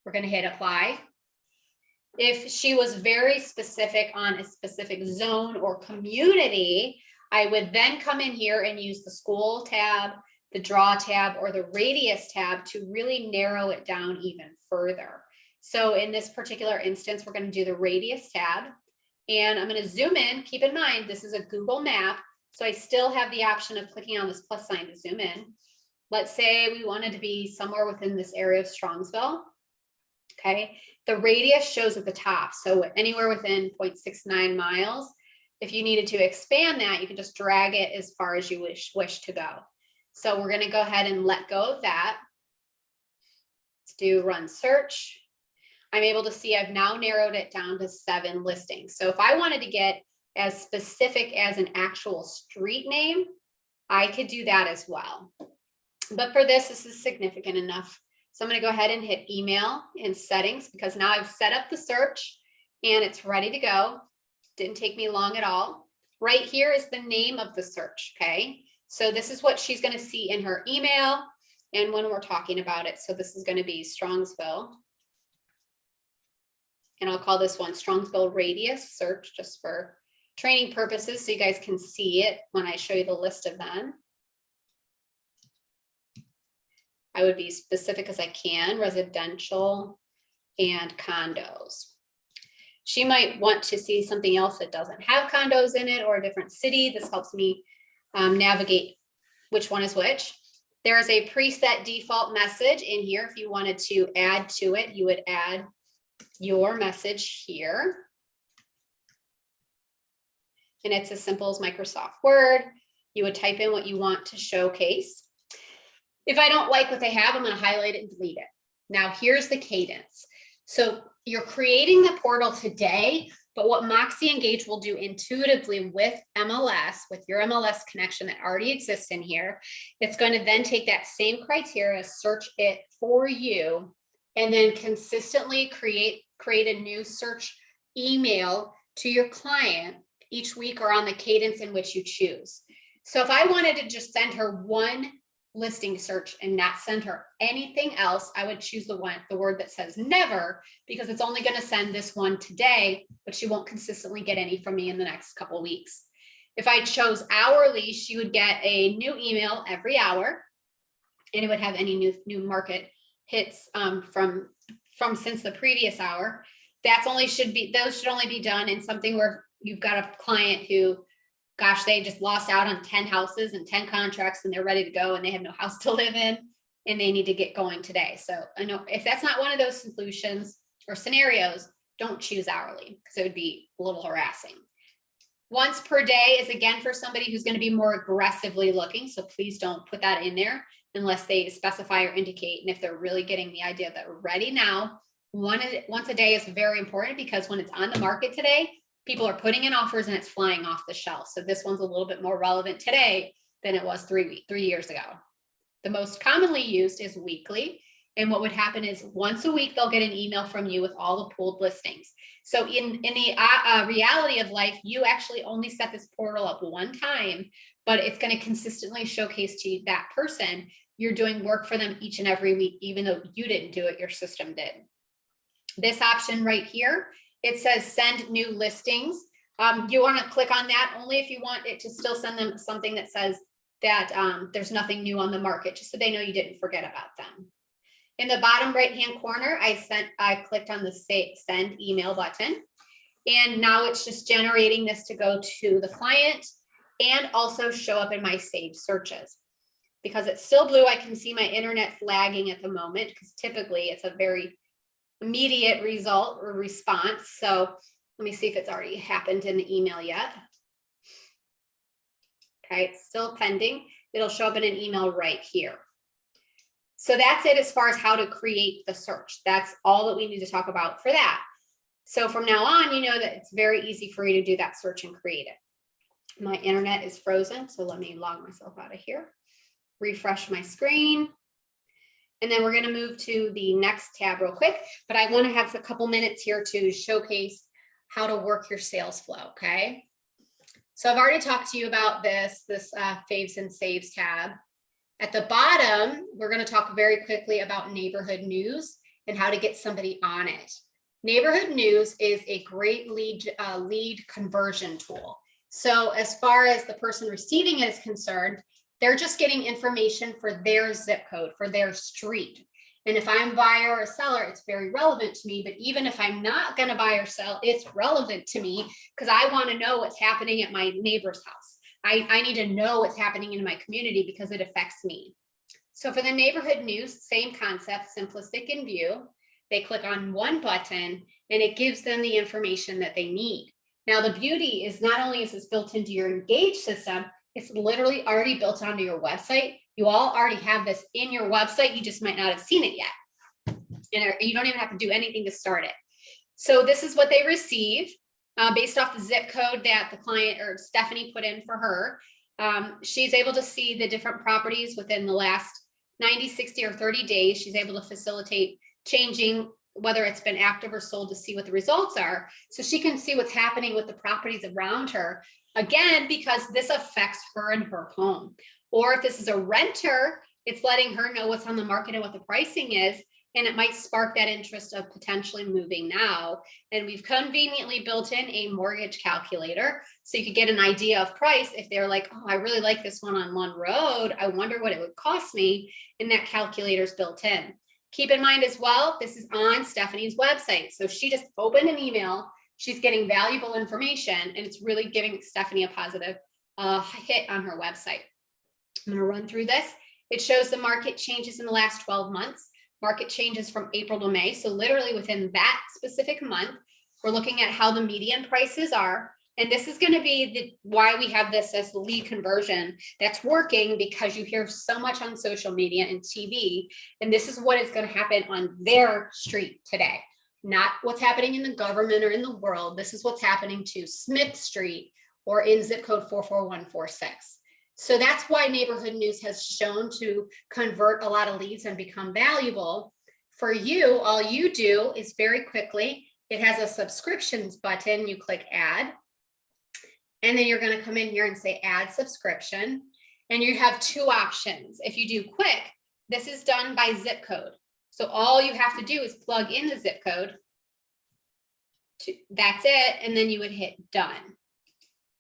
We're going to hit apply. If she was very specific on a specific zone or community, I would then come in here and use the school tab, the draw tab, or the radius tab to really narrow it down even further. So in this particular instance, we're going to do the radius tab, and I'm going to zoom in. Keep in mind, this is a Google map, so I still have the option of clicking on this plus sign to zoom in. Let's say we wanted to be somewhere within this area of Strongsville. Okay, the radius shows at the top, so anywhere within 0.69 miles. If you needed to expand that, you can just drag it as far as you wish to go. So we're going to go ahead and let go of that. Let's do run search. I'm able to see I've now narrowed it down to 7 listings. So if I wanted to get as specific as an actual street name, I could do that as well. But for this is significant enough. So I'm going to go ahead and hit email in settings, because now I've set up the search and it's ready to go. Didn't take me long at all. Right here is the name of the search. Okay. So this is what she's going to see in her email and when we're talking about it. So this is going to be Strongsville. And I'll call this one Strongsville radius search, just for training purposes, so you guys can see it when I show you the list of them. I would be specific as I can, residential and condos. She might want to see something else that doesn't have condos in it, or a different city. This helps me navigate which one is which. There is a preset default message in here. If you wanted to add to it, you would add your message here. And it's as simple as Microsoft Word. You would type in what you want to showcase. If I don't like what they have, I'm going to highlight it and delete it. Now here's the cadence. So you're creating the portal today, but what Moxi Engage will do intuitively with MLS, with your MLS connection that already exists in here, it's going to then take that same criteria, search it for you, and then consistently create a new search email to your client each week, or on the cadence in which you choose. So if I wanted to just send her one listing search and not send her anything else, I would choose the word that says never, because it's only going to send this one today, but she won't consistently get any from me in the next couple of weeks. If I chose hourly, she would get a new email every hour, and it would have any new market hits from since the previous hour. Those should only be done in something where you've got a client who, gosh, they just lost out on 10 houses and 10 contracts and they're ready to go and they have no house to live in and they need to get going today. So I know if that's not one of those solutions or scenarios, don't choose hourly, because it would be a little harassing. Once per day is again for somebody who's going to be more aggressively looking. So please don't put that in there unless they specify or indicate. And if they're really getting the idea that we're ready now, once a day is very important, because when it's on the market today, people are putting in offers and it's flying off the shelf. So this one's a little bit more relevant today than it was 3 years ago. The most commonly used is weekly. And what would happen is once a week, they'll get an email from you with all the pooled listings. So in the reality of life, you actually only set this portal up one time, but it's going to consistently showcase to you that person. You're doing work for them each and every week, even though you didn't do it, your system did. This option right here, it says send new listings. You want to click on that only if you want it to still send them something that says that there's nothing new on the market, just so they know you didn't forget about them. In the bottom right-hand corner, I clicked on the send email button, and now it's just generating this to go to the client and also show up in my saved searches. Because it's still blue, I can see my internet's lagging at the moment, because typically it's a very immediate result or response. So let me see if it's already happened in the email yet. Okay, it's still pending. It'll show up in an email right here. So that's it as far as how to create the search. That's all that we need to talk about for that. So from now on, you know that it's very easy for you to do that search and create it. My internet is frozen, so let me log myself out of here. Refresh my screen. And then we're going to move to the next tab real quick, but I want to have a couple minutes here to showcase how to work your sales flow, okay? So I've already talked to you about this Faves and Saves tab. At the bottom, we're going to talk very quickly about neighborhood news and how to get somebody on it. Neighborhood news is a great lead conversion tool. So as far as the person receiving it is concerned, they're just getting information for their zip code, for their street. And if I'm a buyer or a seller, it's very relevant to me. But even if I'm not going to buy or sell, it's relevant to me because I want to know what's happening at my neighbor's house. I need to know what's happening in my community because it affects me. So for the neighborhood news, same concept, simplistic in view. They click on one button and it gives them the information that they need. Now, the beauty is not only is this built into your Engage system, it's literally already built onto your website. You all already have this in your website. You just might not have seen it yet. And you don't even have to do anything to start it. So this is what they receive based off the zip code that the client or Stephanie put in for her. She's able to see the different properties within the last 90, 60, or 30 days. She's able to facilitate changing whether it's been active or sold to see what the results are. So she can see what's happening with the properties around her. Again, because this affects her and her home. Or if this is a renter, it's letting her know what's on the market and what the pricing is. And it might spark that interest of potentially moving now. And we've conveniently built in a mortgage calculator. So you could get an idea of price if they're like, oh, I really like this one on One Road. I wonder what it would cost me. And that calculator is built in. Keep in mind as well, this is on Stephanie's website. So she just opened an email. She's getting valuable information, and it's really giving Stephanie a positive hit on her website. I'm going to run through this. It shows the market changes in the last 12 months. Market changes from April to May. So literally within that specific month, we're looking at how the median prices are. And this is going to be why we have this as the lead conversion that's working, because you hear so much on social media and TV. And this is what is going to happen on their street today, not what's happening in the government or in the world. This is what's happening to Smith Street or in zip code 44146. So that's why neighborhood news has shown to convert a lot of leads and become valuable. For you, all you do is very quickly, it has a subscriptions button. You click add. And then you're going to come in here and say add subscription. And you have two options. If you do quick, this is done by zip code. So all you have to do is plug in the zip code. That's it. And then you would hit done.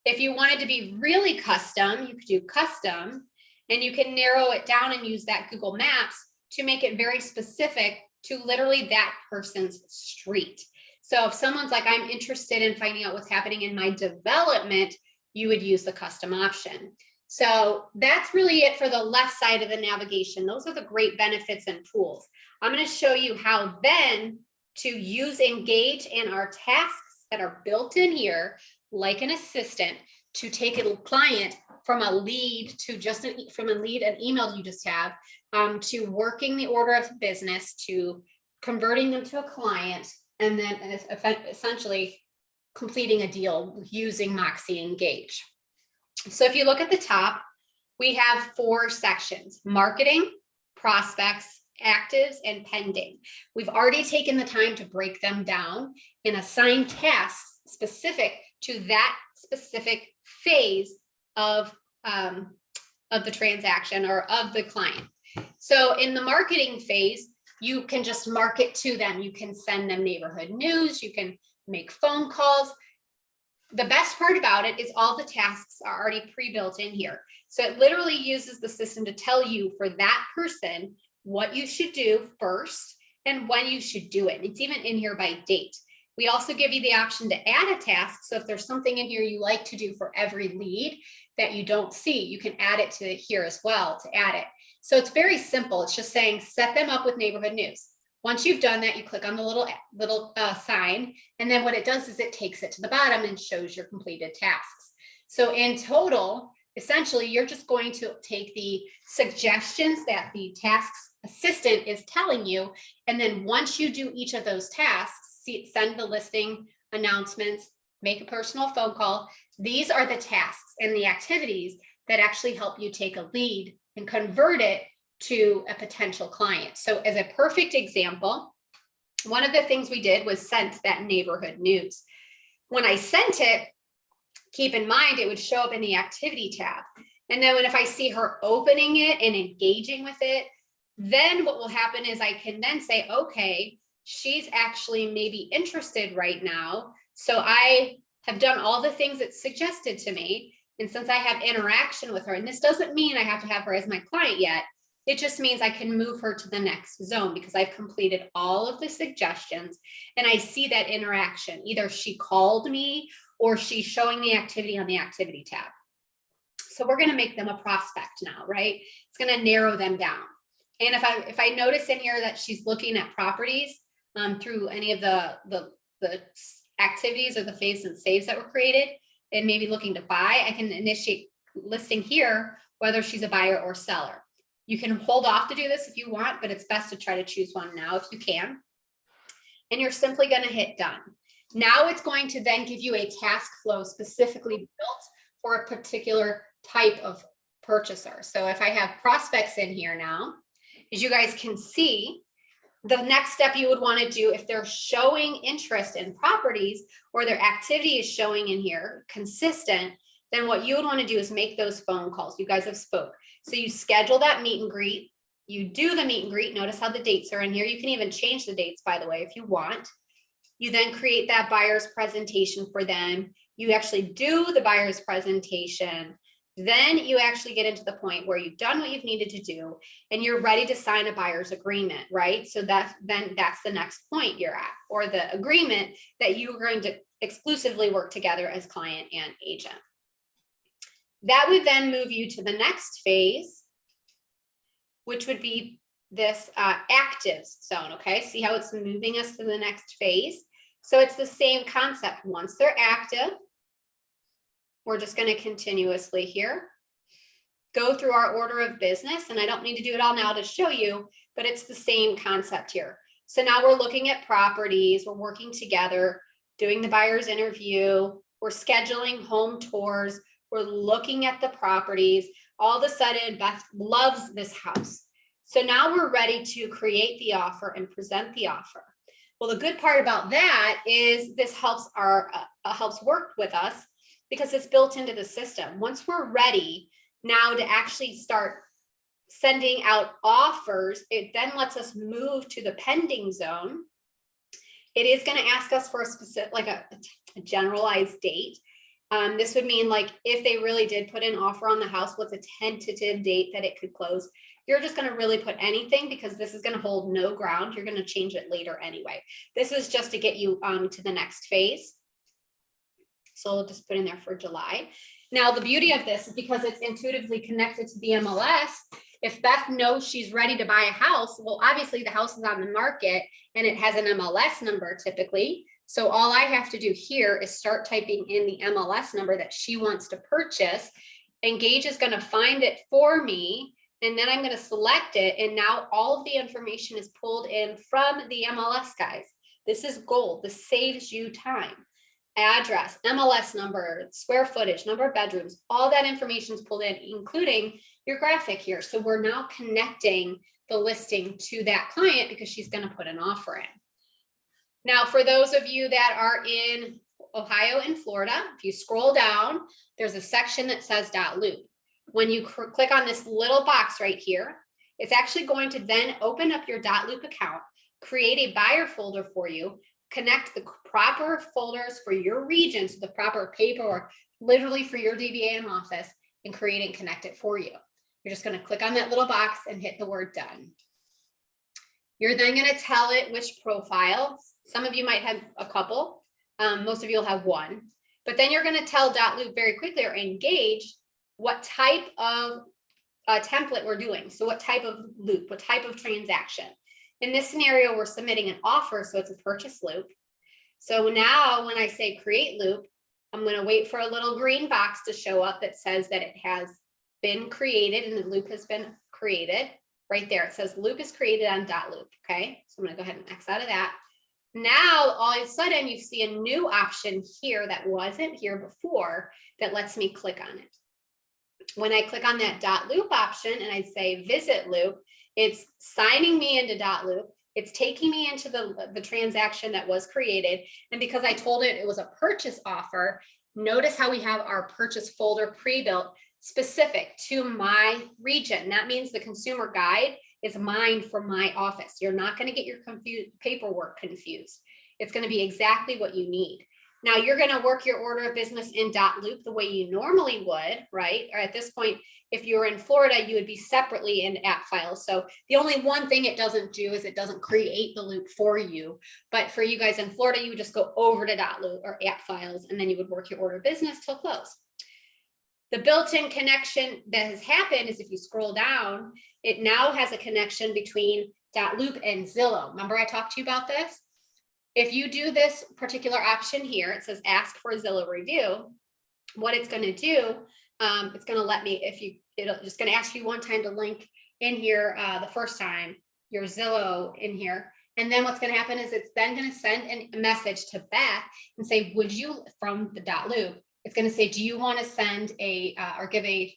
If you wanted to be really custom, you could do custom, and you can narrow it down and use that Google Maps to make it very specific to literally that person's street. So if someone's like, I'm interested in finding out what's happening in my development, you would use the custom option. So that's really it for the left side of the navigation. Those are the great benefits and tools. I'm going to show you how then to use Engage and our tasks that are built in here, like an assistant, to take a client from a lead to just from a lead, an email you just have, to working the order of business, to converting them to a client, and then essentially completing a deal using Moxi Engage. So if you look at the top, we have 4 sections: marketing, prospects, actives, and pending. We've already taken the time to break them down and assign tasks specific to that specific phase of the transaction or of the client. So in the marketing phase, you can just market to them. You can send them neighborhood news. You can make phone calls. The best part about it is all the tasks are already pre-built in here. So it literally uses the system to tell you for that person what you should do first and when you should do it. It's even in here by date. We also give you the option to add a task. So if there's something in here you like to do for every lead that you don't see, you can add it to here as well to add it. So it's very simple. It's just saying, set them up with neighborhood news. Once you've done that, you click on the little sign. And then what it does is it takes it to the bottom and shows your completed tasks. So in total, essentially, you're just going to take the suggestions that the tasks assistant is telling you. And then once you do each of those tasks, send the listing announcements, make a personal phone call. These are the tasks and the activities that actually help you take a lead and convert it to a potential client. So as a perfect example, one of the things we did was sent that neighborhood news. When I sent it, keep in mind, it would show up in the activity tab. And then if I see her opening it and engaging with it, then what will happen is I can then say, okay, she's actually maybe interested right now. So I have done all the things it's suggested to me. And since I have interaction with her, and this doesn't mean I have to have her as my client yet, it just means I can move her to the next zone because I've completed all of the suggestions and I see that interaction. Either she called me or she's showing the activity on the activity tab. So we're going to make them a prospect now, right? It's going to narrow them down. And if I notice in here that she's looking at properties through any of the activities or the faves and saves that were created and maybe looking to buy, I can initiate listing here, whether she's a buyer or seller. You can hold off to do this if you want, but it's best to try to choose one now if you can. And you're simply going to hit done. Now it's going to then give you a task flow specifically built for a particular type of purchaser. So if I have prospects in here now, as you guys can see, the next step you would want to do if they're showing interest in properties or their activity is showing in here consistent, then what you would want to do is make those phone calls. You guys have spoke. So you schedule that meet and greet. You do the meet and greet. Notice how the dates are in here. You can even change the dates, by the way, if you want. You then create that buyer's presentation for them. You actually do the buyer's presentation. Then you actually get into the point where you've done what you've needed to do and you're ready to sign a buyer's agreement, right? So that's the next point you're at, or the agreement that you're going to exclusively work together as client and agent. That would then move you to the next phase, which would be this active zone, okay? See how it's moving us to the next phase? So it's the same concept. Once they're active, we're just going to continuously here go through our order of business. And I don't need to do it all now to show you, but it's the same concept here. So now we're looking at properties, we're working together, doing the buyer's interview, we're scheduling home tours, we're looking at the properties. All of a sudden, Beth loves this house. So now we're ready to create the offer and present the offer. Well, the good part about that is this helps work with us because it's built into the system. Once we're ready now to actually start sending out offers, it then lets us move to the pending zone. It is going to ask us for a specific, like a generalized date. This would mean like if they really did put an offer on the house, what's a tentative date that it could close? You're just going to really put anything because this is going to hold no ground. You're going to change it later anyway. This is just to get you to the next phase. So we'll just put in there for July. Now, the beauty of this is because it's intuitively connected to the MLS. If Beth knows she's ready to buy a house, well, obviously the house is on the market and it has an MLS number typically. So all I have to do here is start typing in the MLS number that she wants to purchase. Engage is going to find it for me. And then I'm going to select it. And now all of the information is pulled in from the MLS, guys. This is gold. This saves you time. Address, MLS number, square footage, number of bedrooms, all that information is pulled in, including your graphic here. So we're now connecting the listing to that client because she's going to put an offer in. Now, for those of you that are in Ohio and Florida, if you scroll down, there's a section that says .loop. When you click on this little box right here, it's actually going to then open up your .loop account, create a buyer folder for you, connect the proper folders for your region, so the proper paperwork, literally for your DBA and office, and create and connect it for you. You're just going to click on that little box and hit the word done. You're then going to tell it which profile. Some of you might have a couple. Most of you will have one. But then you're going to tell .loop very quickly, or Engage, what type of template we're doing. So what type of loop, what type of transaction. In this scenario, we're submitting an offer, so it's a purchase loop. So now when I say create loop, I'm going to wait for a little green box to show up that says that it has been created and the loop has been created. Right there, it says loop is created on .loop, okay? So I'm going to go ahead and X out of that. Now, all of a sudden, you see a new option here that wasn't here before that lets me click on it. When I click on that .loop option and I say visit loop, it's signing me into .loop. It's taking me into the transaction that was created. And because I told it was a purchase offer, notice how we have our purchase folder pre-built specific to my region. That means the consumer guide is mine for my office. You're not going to get your paperwork confused. It's going to be exactly what you need. Now you're going to work your order of business in .loop the way you normally would, right? Or at this point, if you were in Florida, you would be separately in app files. So the only one thing it doesn't do is it doesn't create the loop for you. But for you guys in Florida, you would just go over to .loop or app files, and then you would work your order of business till close. The built-in connection that has happened is if you scroll down, it now has a connection between .loop and Zillow. Remember I talked to you about this? If you do this particular option here, it says ask for a Zillow review. What it's going to do, it's going to let me, it's just going to ask you one time to link in here the first time, your Zillow in here. And then what's going to happen is it's then going to send a message to Beth and say, would you, from the .loop, it's going to say, do you want to send or give a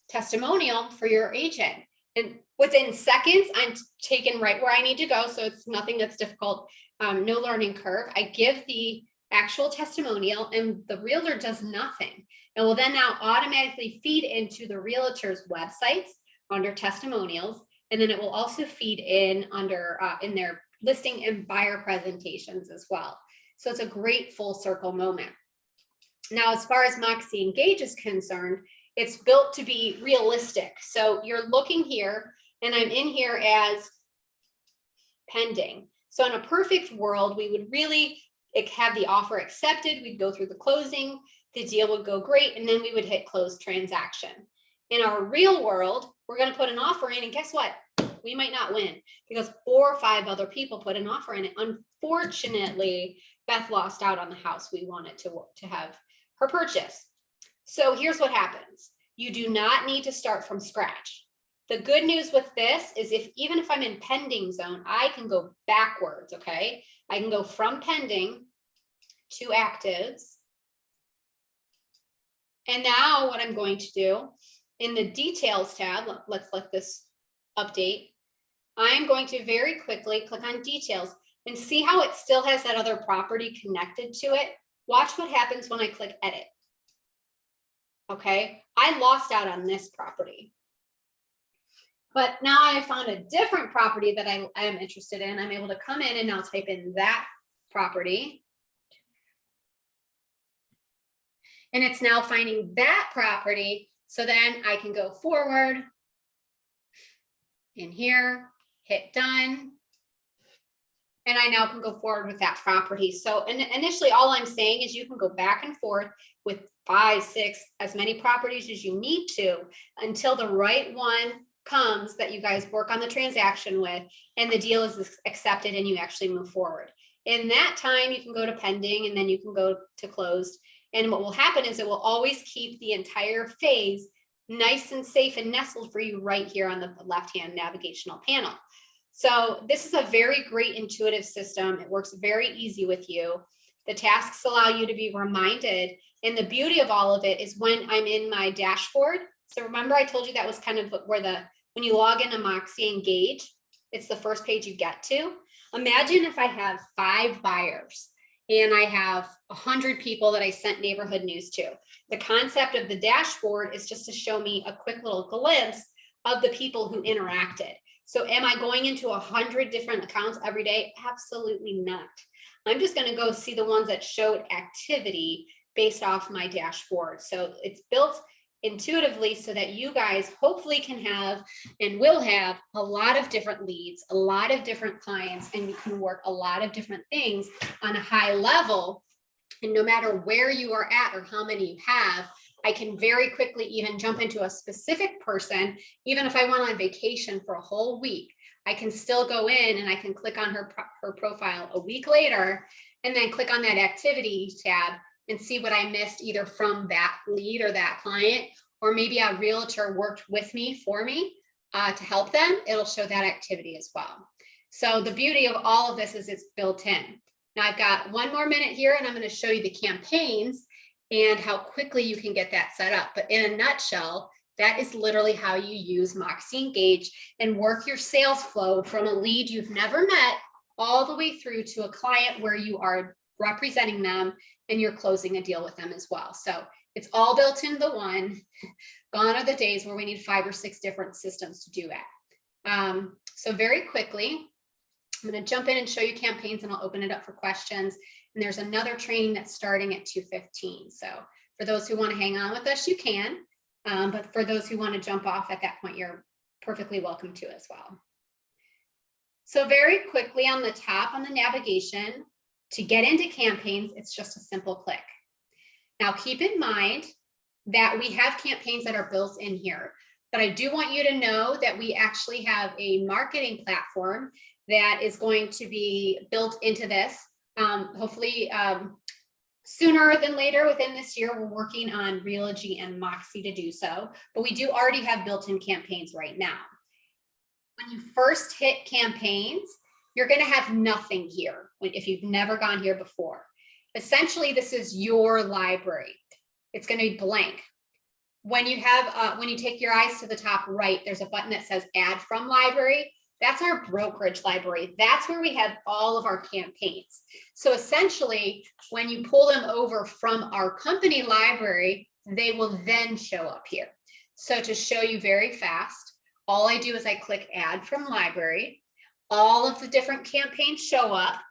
testimonial for your agent? And within seconds, I'm taken right where I need to go. So it's nothing that's difficult, no learning curve. I give the actual testimonial and the realtor does nothing. It will then now automatically feed into the realtor's websites under testimonials. And then it will also feed in under in their listing and buyer presentations as well. So it's a great full circle moment. Now, as far as Moxi Engage is concerned, it's built to be realistic. So you're looking here and I'm in here as pending. So in a perfect world, we would really have the offer accepted. We'd go through the closing, the deal would go great, and then we would hit close transaction. In our real world, we're going to put an offer in, and guess what? We might not win because 4 or 5 other people put an offer in it. Unfortunately, Beth lost out on the house we wanted to have her purchase. So here's what happens. You do not need to start from scratch. The good news with this is even if I'm in pending zone, I can go backwards, okay? I can go from pending to actives. And now what I'm going to do in the details tab, let's let this update. I'm going to very quickly click on details and see how it still has that other property connected to it. Watch what happens when I click edit. Okay, I lost out on this property. But now I found a different property that I am interested in. I'm able to come in and now type in that property. And it's now finding that property. So then I can go forward in here, hit done. And I now can go forward with that property. So initially, all I'm saying is you can go back and forth with 5, 6, as many properties as you need to until the right one comes that you guys work on the transaction with and the deal is accepted and you actually move forward. In that time, you can go to pending and then you can go to closed. And what will happen is it will always keep the entire phase nice and safe and nestled for you right here on the left-hand navigational panel. So this is a very great intuitive system. It works very easy with you. The tasks allow you to be reminded. And the beauty of all of it is when I'm in my dashboard. So remember I told you that was kind of where when you log into Moxi Engage, it's the first page you get to. Imagine if I have 5 buyers and I have 100 people that I sent neighborhood news to. The concept of the dashboard is just to show me a quick little glimpse of the people who interacted. So am I going into 100 different accounts every day? Absolutely not. I'm just going to go see the ones that showed activity based off my dashboard. So it's built intuitively so that you guys hopefully can have and will have a lot of different leads, a lot of different clients, and you can work a lot of different things on a high level. And no matter where you are at or how many you have, I can very quickly even jump into a specific person. Even if I went on vacation for a whole week, I can still go in and I can click on her profile a week later and then click on that activity tab and see what I missed either from that lead or that client, or maybe a realtor worked with me for me to help them. It'll show that activity as well. So the beauty of all of this is it's built in. Now I've got 1 more minute here and I'm going to show you the campaigns and how quickly you can get that set up. But in a nutshell, that is literally how you use Moxi Engage and work your sales flow from a lead you've never met all the way through to a client where you are representing them and you're closing a deal with them as well. So it's all built into the one. Gone are the days where we need 5 or 6 different systems to do that. So very quickly, I'm going to jump in and show you campaigns and I'll open it up for questions. And there's another training that's starting at 2:15. So for those who want to hang on with us, you can. But for those who want to jump off at that point, you're perfectly welcome to as well. So very quickly on the top on the navigation, to get into campaigns, it's just a simple click. Now keep in mind that we have campaigns that are built in here, but I do want you to know that we actually have a marketing platform that is going to be built into this. Hopefully sooner than later within this year. We're working on Realogy and Moxi to do so, but we do already have built-in campaigns right now. When you first hit campaigns, you're going to have nothing here if you've never gone here before. Essentially, this is your library. It's going to be blank. When you have, when you take your eyes to the top right, there's a button that says Add from Library. That's our brokerage library. That's where we have all of our campaigns. So essentially, when you pull them over from our company library, they will then show up here. So to show you very fast, all I do is I click Add from Library. All of the different campaigns show up.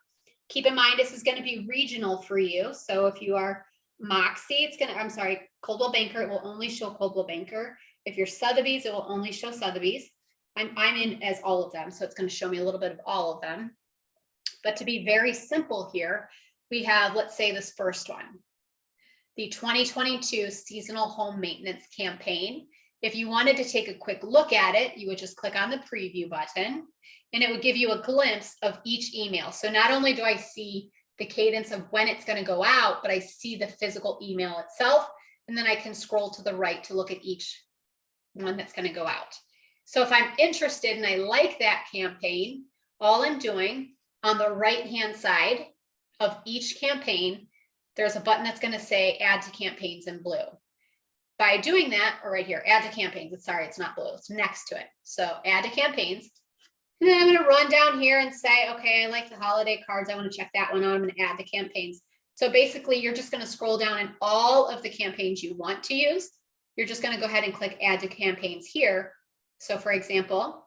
Keep in mind, this is going to be regional for you. So if you are Moxi, it's going to, I'm sorry, Coldwell Banker, it will only show Coldwell Banker. If you're Sotheby's, it will only show Sotheby's. I'm in as all of them, so it's going to show me a little bit of all of them. But to be very simple here, we have, let's say this first one, the 2022 Seasonal Home Maintenance Campaign. If you wanted to take a quick look at it, you would just click on the preview button and it would give you a glimpse of each email. So not only do I see the cadence of when it's going to go out, but I see the physical email itself. And then I can scroll to the right to look at each one that's going to go out. So if I'm interested and I like that campaign, all I'm doing on the right-hand side of each campaign, there's a button that's going to say Add to Campaigns in blue. By doing that, or right here, Add to Campaigns, sorry, it's not blue, it's next to it. So Add to Campaigns. And then I'm going to run down here and say, okay, I like the holiday cards. I want to check that one out. I'm going to add the campaigns. So basically, you're just going to scroll down and all of the campaigns you want to use. You're just going to go ahead and click Add to Campaigns here. So for example,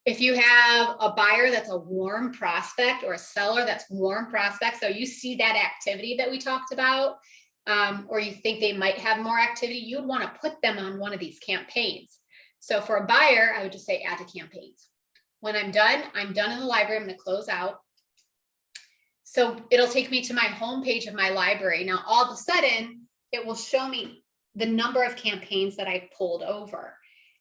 if you have a buyer that's a warm prospect or a seller that's warm prospect, so you see that activity that we talked about, or you think they might have more activity, you'd want to put them on one of these campaigns. So for a buyer, I would just say Add to Campaigns. When I'm done in the library. I'm going to close out. So it'll take me to my home page of my library. Now, all of a sudden, it will show me the number of campaigns that I pulled over.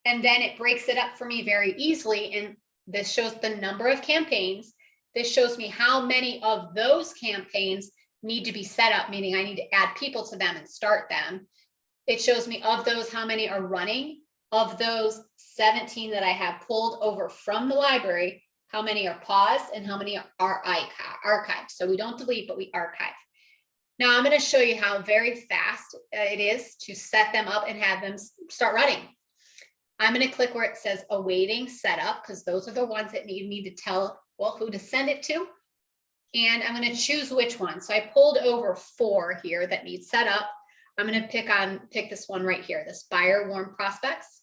And then it breaks it up for me very easily. And this shows the number of campaigns. This shows me how many of those campaigns need to be set up, meaning I need to add people to them and start them. It shows me of those, how many are running. Of those 17 that I have pulled over from the library, how many are paused and how many are archived. So we don't delete, but we archive. Now I'm going to show you how very fast it is to set them up and have them start running. I'm going to click where it says awaiting setup, because those are the ones that need me to tell, well, who to send it to. And I'm going to choose which one. So I pulled over 4 here that need set up. I'm going to pick this one right here, this buyer warm prospects.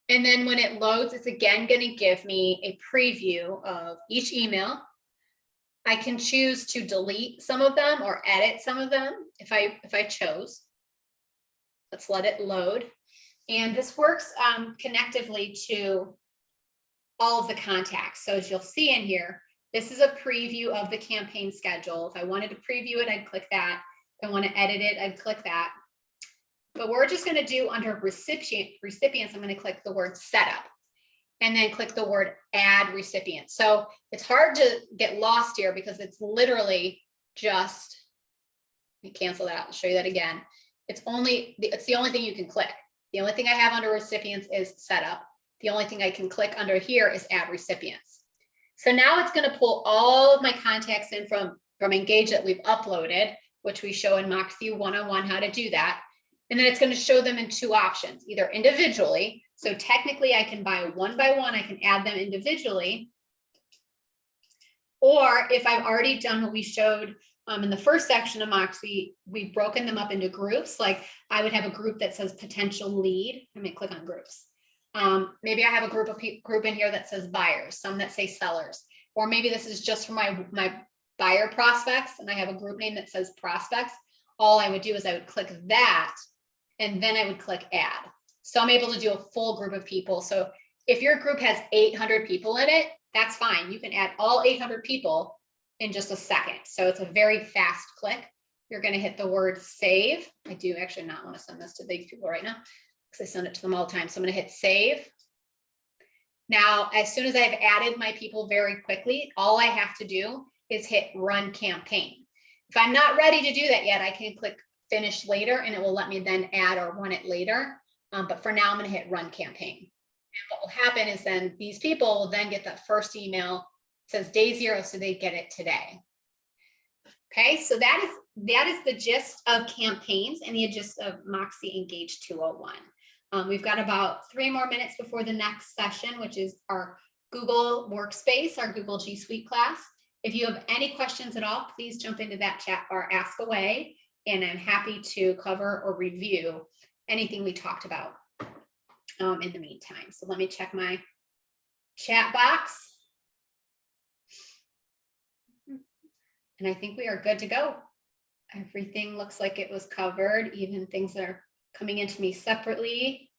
And then when it loads, it's again going to give me a preview of each email. I can choose to delete some of them or edit some of them if I chose. Let's let it load. And this works connectively to all of the contacts. So as you'll see in here, this is a preview of the campaign schedule. If I wanted to preview it, I'd click that. If I want to edit it, I'd click that. But we're just going to do under recipients, I'm going to click the word setup and then click the word add recipient. So it's hard to get lost here because it's literally just, let me cancel that. I'll show you that again. It's the only thing you can click. The only thing I have under recipients is setup. The only thing I can click under here is add recipients. So now it's going to pull all of my contacts in from Engage that we've uploaded, which we show in Moxi 101 how to do that. And then it's going to show them in 2 options, either individually. So technically I can buy one by one, I can add them individually. Or if I've already done what we showed in the first section of Moxi, we've broken them up into groups. Like I would have a group that says potential lead. Let me click on groups. Maybe I have a group in here that says buyers, some that say sellers, or maybe this is just for my buyer prospects and I have a group name that says prospects. All I would do is I would click that and then I would click add. So I'm able to do a full group of people. So if your group has 800 people in it, that's fine. You can add all 800 people in just a second. So it's a very fast click. You're going to hit the word save. I do actually not want to send this to these people right now because I send it to them all the time. So I'm going to hit save. Now, as soon as I've added my people very quickly, all I have to do is hit run campaign. If I'm not ready to do that yet, I can click finish later and it will let me then add or run it later. But for now, I'm going to hit run campaign. And what will happen is then these people will then get that first email. It says day 0, so they get it today. Okay, so that is the gist of campaigns and the gist of Moxi Engage 201. We've got about 3 more minutes before the next session, which is our Google Workspace, our Google G Suite class. If you have any questions at all, please jump into that chat bar, ask away, and I'm happy to cover or review anything we talked about in the meantime. So let me check my chat box. And I think we are good to go. Everything looks like it was covered. Even things that are coming into me separately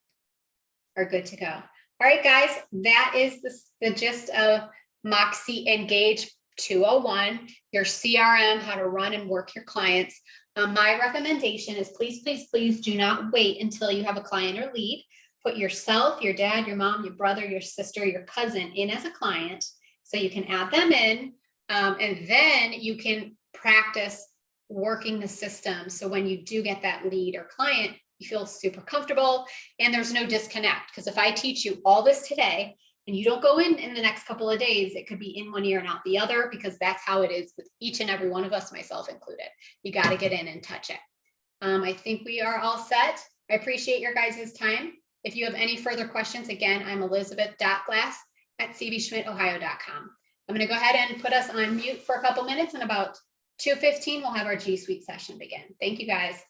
are good to go. All right, guys, that is the gist of Moxi Engage 201, your CRM, how to run and work your clients. My recommendation is please, please, please do not wait until you have a client or lead. Put yourself, your dad, your mom, your brother, your sister, your cousin in as a client so you can add them in. And then you can practice working the system. So when you do get that lead or client, you feel super comfortable and there's no disconnect. Because if I teach you all this today and you don't go in the next couple of days, it could be in one ear and out the other, because that's how it is with each and every one of us, myself included. You got to get in and touch it. I think we are all set. I appreciate your guys' time. If you have any further questions, again, I'm elizabeth.glass@cvschmidtohio.com. I'm going to go ahead and put us on mute for a couple minutes, and about 2:15, we'll have our G Suite session begin. Thank you, guys.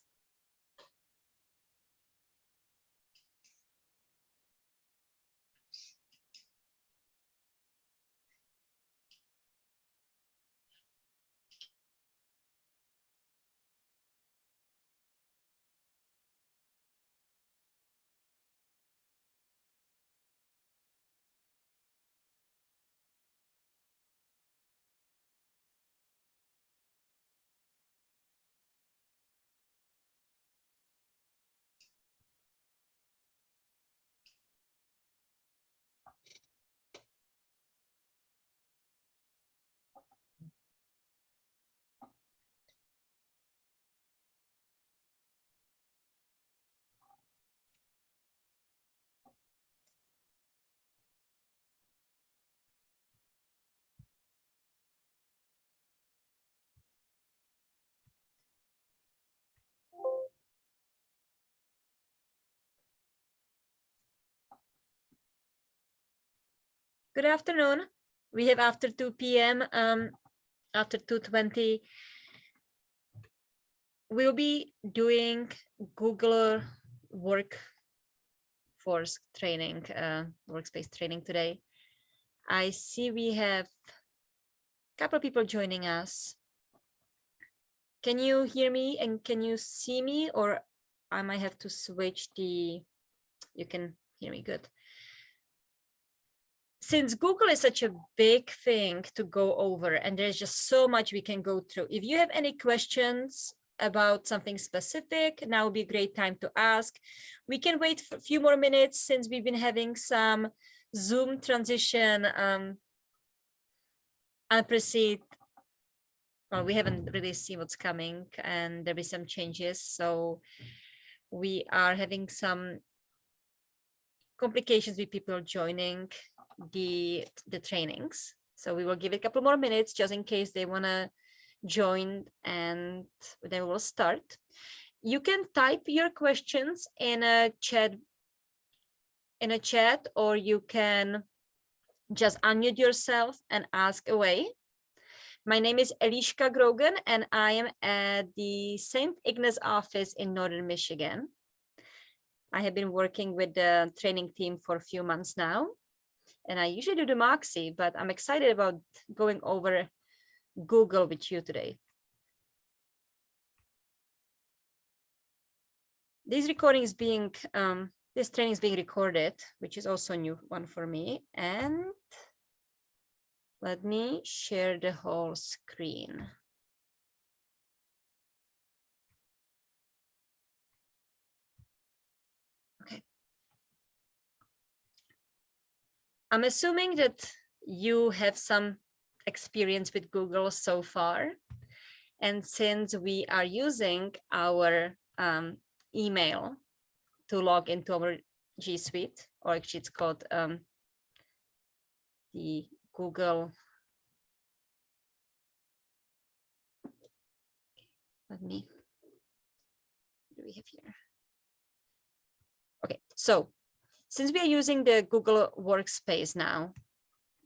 Good afternoon. We have after 2 p.m. After 2:20, we'll be doing Google Workforce training, Workspace training today. I see we have a couple of people joining us. Can you hear me and can you see me, or I might have to switch you can hear me good. Since Google is such a big thing to go over and there's just so much we can go through, if you have any questions about something specific, now would be a great time to ask. We can wait for a few more minutes since we've been having some Zoom transition. Well, we haven't really seen what's coming and there'll be some changes. So we are having some complications with people joining the trainings. So we will give it a couple more minutes just in case they want to join, and then we'll start. You can type your questions in a chat, or you can just unmute yourself and ask away. My name is Eliška Grogan and I am at the St. Ignace office in Northern Michigan. I have been working with the training team for a few months now, and I usually do the Moxi, but I'm excited about going over Google with you today. This training is being recorded, which is also a new one for me. And let me share the whole screen. Okay. I'm assuming that you have some experience with Google so far. And since we are using our email to log into our G Suite, or actually it's called the Google. What do we have here? Okay, so since we are using the Google Workspace now,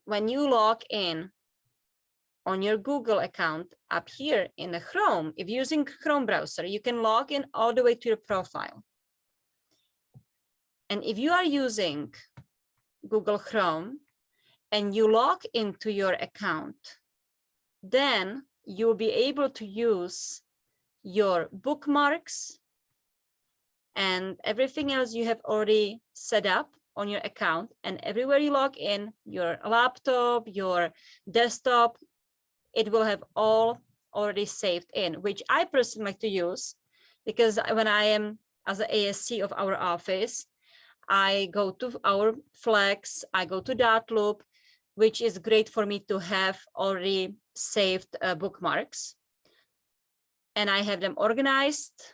when you log in on your Google account up here in the Chrome, if you're using Chrome browser, you can log in all the way to your profile. And if you are using Google Chrome and you log into your account, then you'll be able to use your bookmarks and everything else you have already set up on your account. And everywhere you log in, your laptop, your desktop, it will have all already saved in, which I personally like to use, because when I am as an ASC of our office, I go to our Flex, I go to Dotloop, which is great for me to have already saved bookmarks. And I have them organized.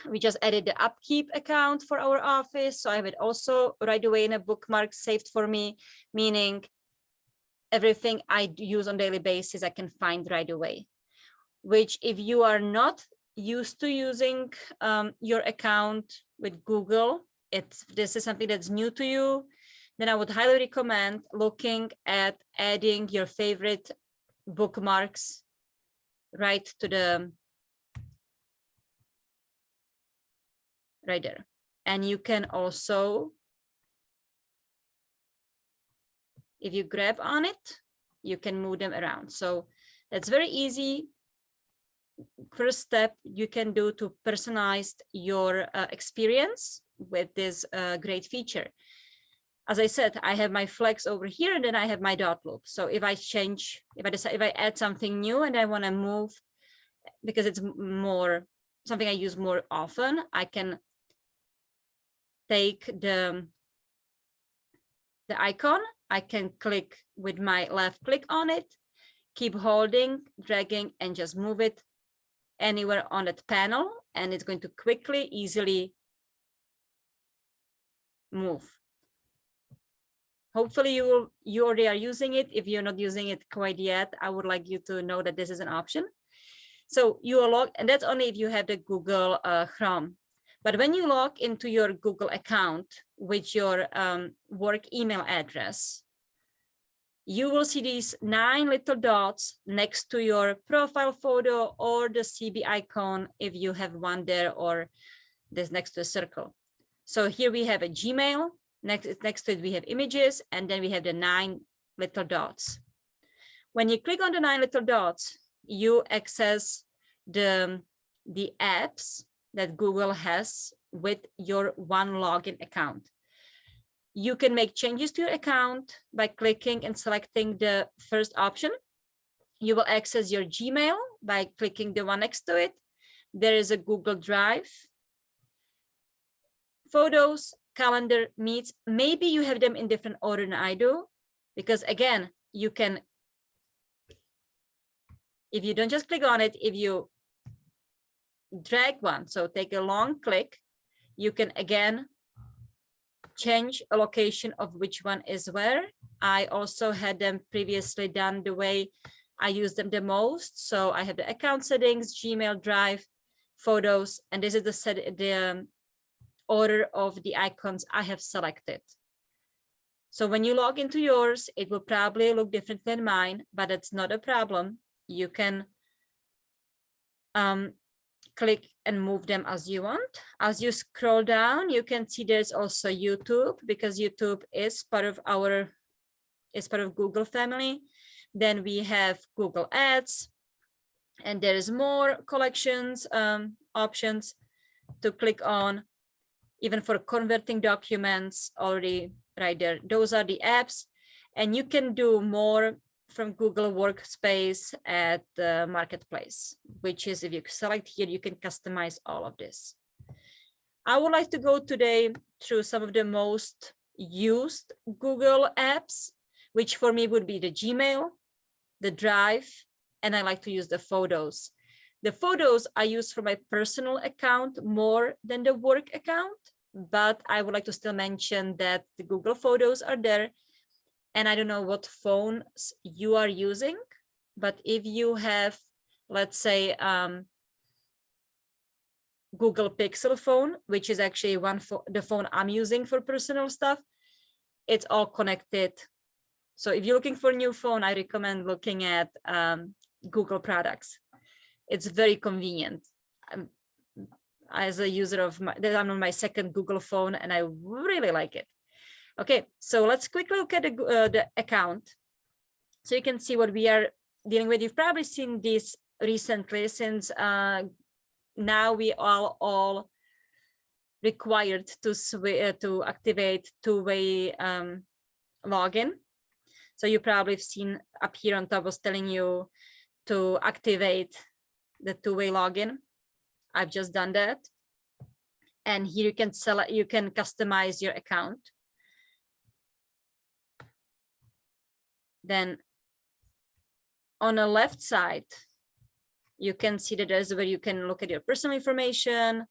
We just added the Upkeep account for our office, so I have it also right away in a bookmark saved for me, meaning everything I use on a daily basis, I can find right away. Which if you are not used to using your account with Google, this is something that's new to you, then I would highly recommend looking at adding your favorite bookmarks right to the right there. And you can also, if you grab on it, you can move them around. So that's very easy. First step you can do to personalize your experience with this great feature. As I said, I have my Flex over here, and then I have my Dotloop. So if I change, if I add something new and I want to move, because it's more something I use more often, I can take the icon, I can click with my left click on it, keep holding, dragging, and just move it anywhere on that panel, and it's going to quickly, easily move. Hopefully you already are using it. If you're not using it quite yet, I would like you to know that this is an option. So you are logged, and that's only if you have the Google Chrome. But when you log into your Google account with your work email address, you will see these 9 little dots next to your profile photo or the CB icon if you have one there, or this next to a circle. So here we have a Gmail, next to it we have images, and then we have the 9 little dots. When you click on the 9 little dots, you access the apps that Google has with your one login account. You can make changes to your account by clicking and selecting the first option. You will access your Gmail by clicking the one next to it. There is a Google Drive, Photos, Calendar, Meets. Maybe you have them in different order than I do, because again, you can, if you don't just click on it, if you drag one, so take a long click, you can again change a location of which one is where. I also had them previously done the way I use them the most. So I have the account settings, Gmail, Drive, Photos, and this is the order of the icons I have selected. So when you log into yours, it will probably look different than mine, but it's not a problem. You can click and move them as you want. As you scroll down, you can see there's also YouTube, because YouTube is part of Google family. Then we have Google Ads, and there is more collections options to click on, even for converting documents already right there. Those are the apps, and you can do more from Google Workspace at the Marketplace, which is, if you select here, you can customize all of this. I would like to go today through some of the most used Google apps, which for me would be the Gmail, the Drive, and I like to use the photos. The photos I use for my personal account more than the work account, but I would like to still mention that the Google Photos are there. And I don't know what phones you are using, but if you have, let's say, Google Pixel phone, which is actually the phone I'm using for personal stuff, it's all connected. So if you're looking for a new phone, I recommend looking at Google products. It's very convenient. As a user of I'm on my second Google phone, and I really like it. Okay, so let's quickly look at the account. So you can see what we are dealing with. You've probably seen this recently, since now we are all required to activate two-way login. So you probably have seen up here on top was telling you to activate the two-way login. I've just done that. And here you can select, you can customize your account. Then on the left side, you can see that there's where you can look at your personal information,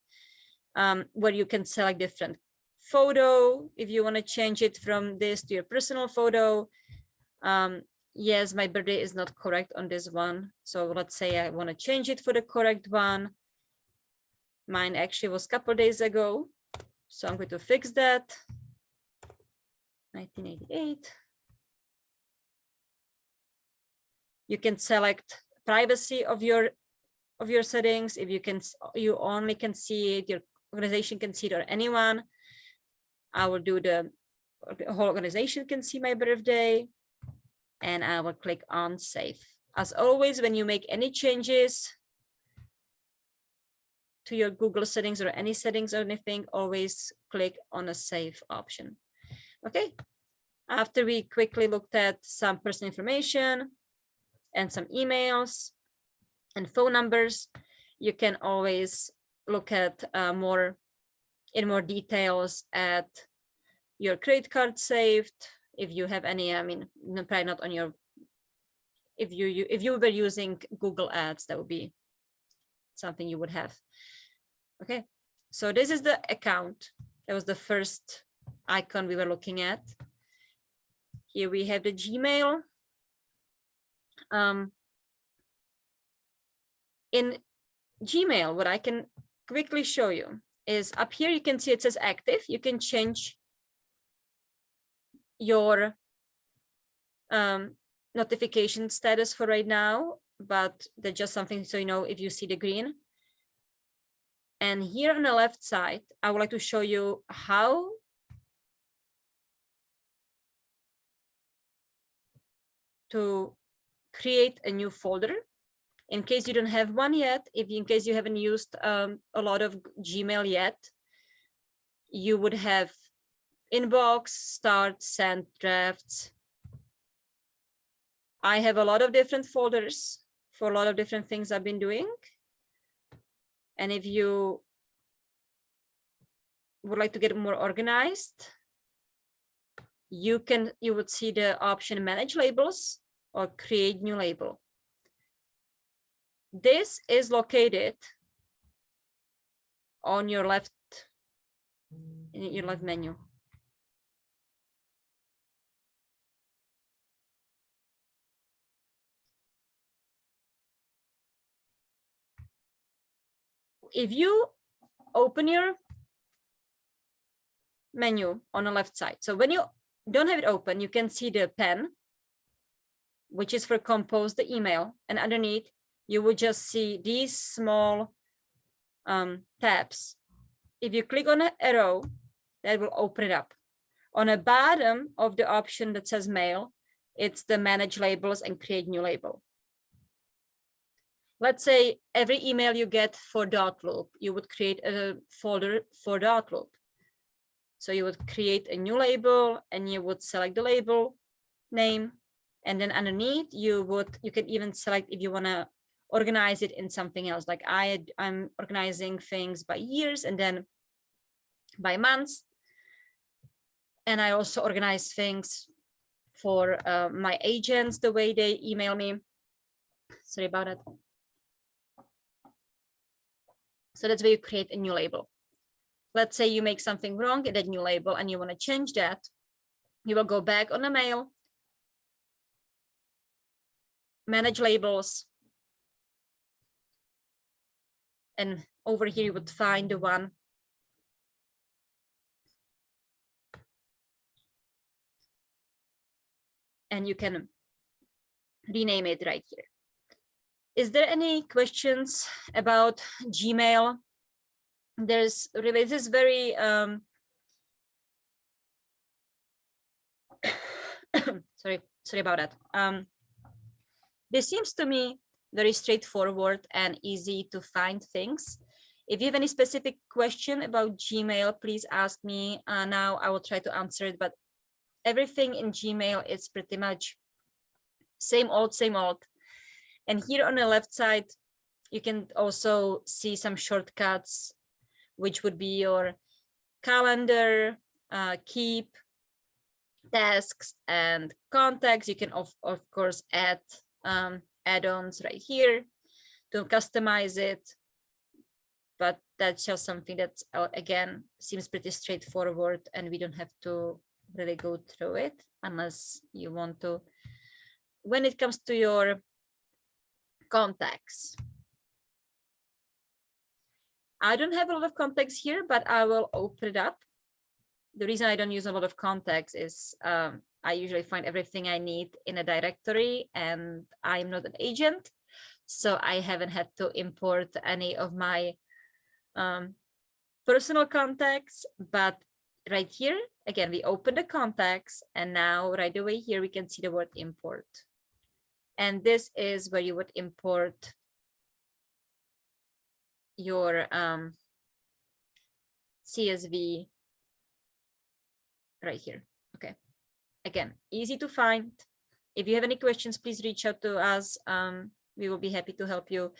where you can select different photo if you want to change it from this to your personal photo. Yes, my birthday is not correct on this one. So let's say I want to change it for the correct one. Mine actually was a couple days ago. So I'm going to fix that. 1988. You can select privacy of your settings. If you only can see it, your organization can see it, or anyone. I will do the whole organization can see my birthday, and I will click on save. As always, when you make any changes to your Google settings or any settings or anything, always click on a save option. Okay. After we quickly looked at some personal information and some emails and phone numbers, you can always look at more details at your credit card saved. If you have any, I mean, probably not on your, if you were using Google Ads, that would be something you would have. Okay, so this is the account. That was the first icon we were looking at. Here we have the Gmail. In Gmail, what I can quickly show you is up here, you can see it says active. You can change your notification status for right now, but that's just something so you know if you see the green. And here on the left side, I would like to show you how to create a new folder. In case you don't have one yet, in case you haven't used a lot of Gmail yet, you would have inbox, start, send, drafts. I have a lot of different folders for a lot of different things I've been doing. And if you would like to get more organized, you would see the option manage labels or create new label. This is located on your left, in your left menu. If you open your menu on the left side, so when you don't have it open, you can see the pen, which is for compose the email, and underneath you will just see these small tabs. If you click on an arrow, that will open it up. On the bottom of the option that says mail, it's the manage labels and create new label. Let's say every email you get for dot loop, you would create a folder for dot loop. So you would create a new label and you would select the label name. And then underneath you can even select if you want to organize it in something else. Like I'm organizing things by years and then by months. And I also organize things for my agents, the way they email me. Sorry about that. So that's where you create a new label. Let's say you make something wrong in that new label and you want to change that. You will go back on the mail, manage labels, and over here you would find the one and you can rename it right here. Is there any questions about Gmail? There's really, this is very sorry about that. This seems to me very straightforward and easy to find things. If you have any specific question about Gmail, please ask me. Now I will try to answer it, but everything in Gmail is pretty much same old, same old. And here on the left side, you can also see some shortcuts, which would be your calendar, keep, tasks, and contacts. You can of course add add-ons right here to customize it, but that's just something that again seems pretty straightforward, and we don't have to really go through it unless you want to. When it comes to your contacts, I don't have a lot of contacts here, but I will open it up. The reason I don't use a lot of contacts is I usually find everything I need in a directory, and I'm not an agent, so I haven't had to import any of my personal contacts. But right here, again, we open the contacts, and now right away here we can see the word import. And this is where you would import your CSV right here. Okay, again, easy to find. If you have any questions, please reach out to us. We will be happy to help you.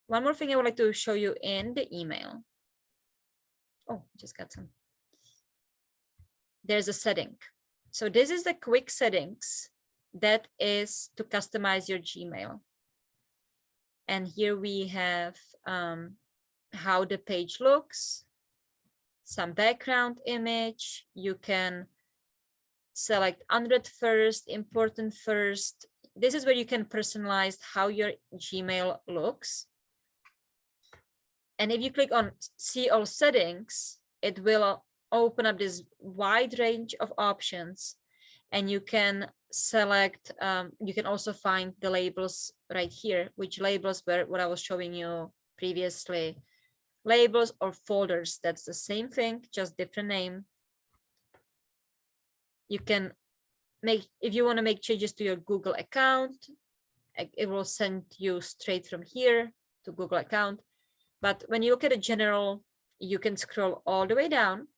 One more thing I would like to show you in the email. Oh, just got some. There's a setting. So this is the quick settings that is to customize your Gmail. And here we have how the page looks, some background image. You can select unread first, important first. This is where you can personalize how your Gmail looks. And if you click on see all settings, it will open up this wide range of options, and you can select, you can also find the labels right here, which labels were what I was showing you previously. Labels or folders, that's the same thing, just different name. You can make, if you want to make changes to your Google account, it will send you straight from here to Google account. But when you look at a general, you can scroll all the way down.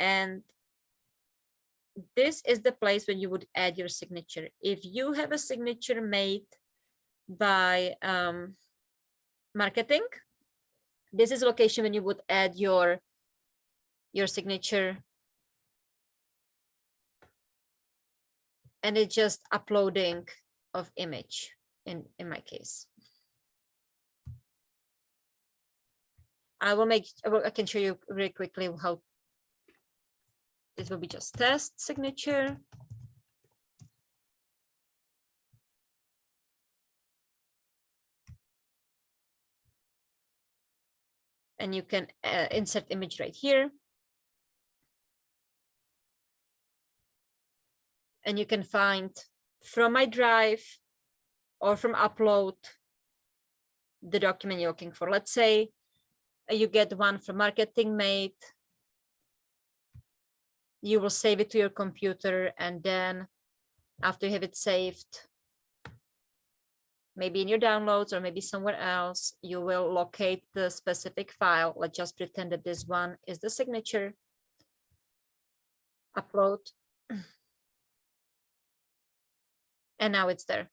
And this is the place when you would add your signature. If you have a signature made by marketing, this is a location when you would add your signature. And it's just uploading of image in my case. I can show you really quickly how this will be just test signature. And you can insert image right here. And you can find from my drive or from upload the document you're looking for. Let's say you get one from marketing made. You will save it to your computer, and then after you have it saved, maybe in your downloads or maybe somewhere else, you will locate the specific file. Let's just pretend that this one is the signature. Upload. And now it's there.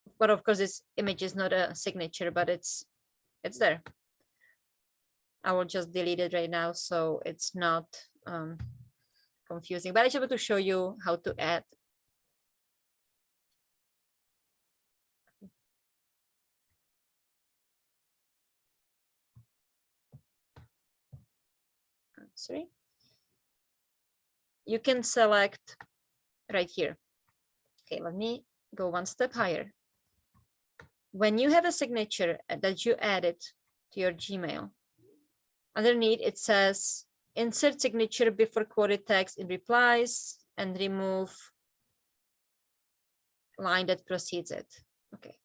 Of But of course, this image is not a signature, but it's there. I will just delete it right now so it's not confusing. But I just want to show you how to add. Sorry. You can select right here. Okay, let me go one step higher. When you have a signature that you added to your Gmail, underneath it says insert signature before quoted text in replies and remove line that precedes it. Okay.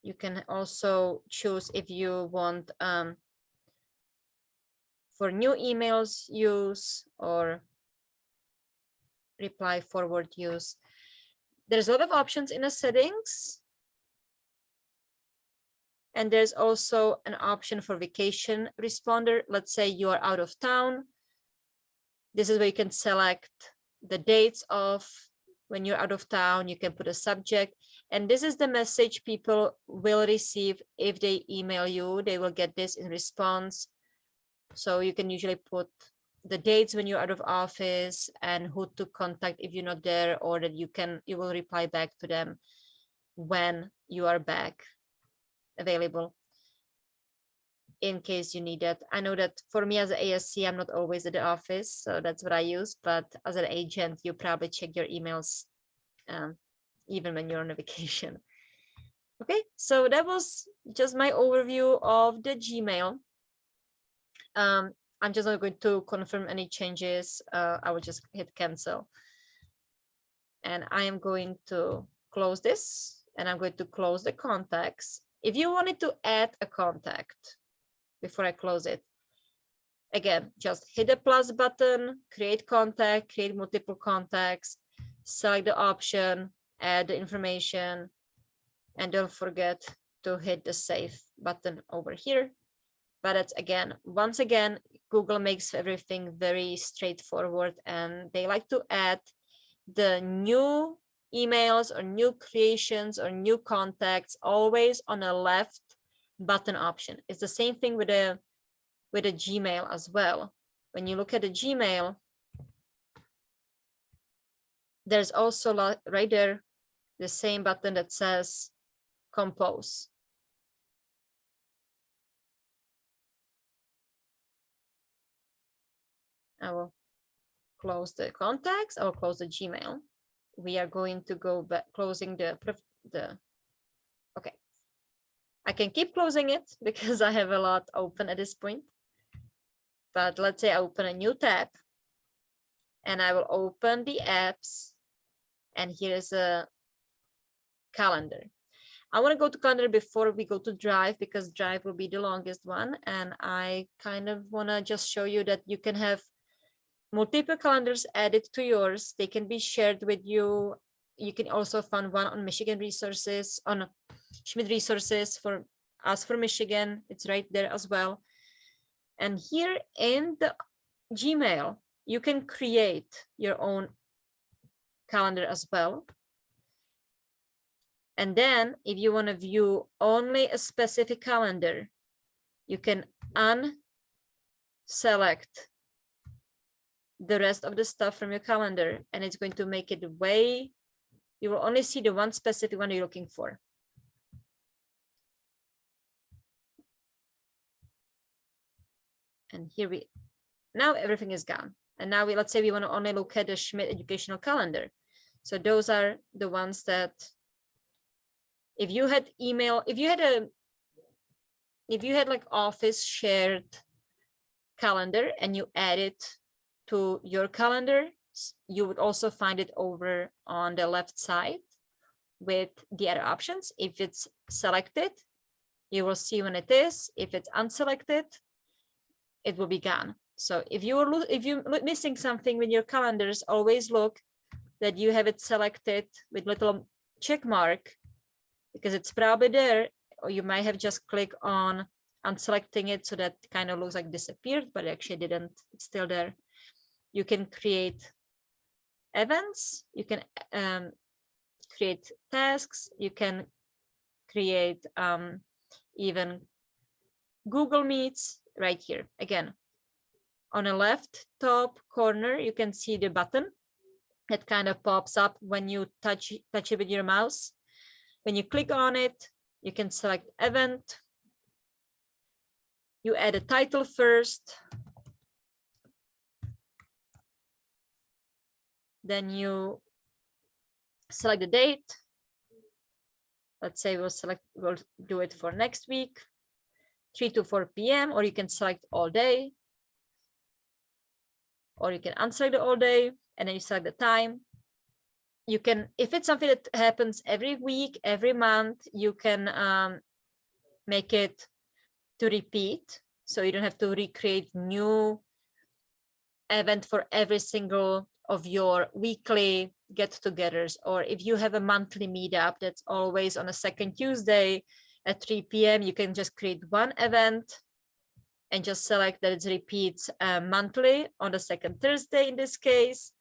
You can also choose if you want for new emails use or reply forward use. There's a lot of options in the settings. And there's also an option for vacation responder. Let's say you are out of town. This is where you can select the dates of when you're out of town. You can put a subject. And this is the message people will receive if they email you. They will get this in response. So you can usually put the dates when you're out of office and who to contact if you're not there, or that you will reply back to them when you are back available in case you need it. I know that for me as an ASC, I'm not always at the office, so that's what I use. But as an agent, you probably check your emails even when you're on a vacation. Okay, so that was just my overview of the Gmail. I'm just not going to confirm any changes. I will just hit cancel. And I am going to close this, and I'm going to close the contacts. If you wanted to add a contact before I close it, again, just hit the plus button, create contact, create multiple contacts, select the option, add the information, and don't forget to hit the save button over here. But it's once again, Google makes everything very straightforward, and they like to add the new emails or new creations or new contacts always on a left button option. It's the same thing with a Gmail as well. When you look at the Gmail, there's also right there the same button that says compose. I will close the contacts. I will close the Gmail. We are going to go back, closing the okay. I can keep closing it because I have a lot open at this point. But let's say I open a new tab and I will open the apps, and here's a calendar. I want to go to calendar before we go to Drive because Drive will be the longest one. And I kind of want to just show you that you can have multiple calendars added to yours. They can be shared with you. You can also find one on Michigan Resources, on Schmidt Resources for us for Michigan. It's right there as well. And here in the Gmail, you can create your own calendar as well. And then if you want to view only a specific calendar, you can unselect the rest of the stuff from your calendar, and it's going to make it you will only see the one specific one you're looking for. And here now everything is gone. And now let's say we want to only look at the Schmidt educational calendar. So those are the ones that if you had like office shared calendar and you add it to your calendar, you would also find it over on the left side with the other options. If it's selected, you will see when it is. If it's unselected, it will be gone. So if you're missing something with your calendars, always look that you have it selected with little check mark, because it's probably there, or you might have just clicked on unselecting it, so that kind of looks like disappeared, but it actually didn't. It's still there. You can create events. You can create tasks. You can create even Google Meets right here. Again, on the left top corner, you can see the button that kind of pops up when you touch it with your mouse. When you click on it, you can select event. You add a title first. Then you select the date. Let's say we'll do it for next week, 3 to 4 p.m. or you can select all day, or you can unselect the all day and then you select the time. You can, if it's something that happens every week, every month, you can make it to repeat. So you don't have to recreate new event for every single of your weekly get-togethers. Or if you have a monthly meetup that's always on a second Tuesday at 3 p.m., you can just create one event and just select that it repeats monthly on the second Thursday in this case.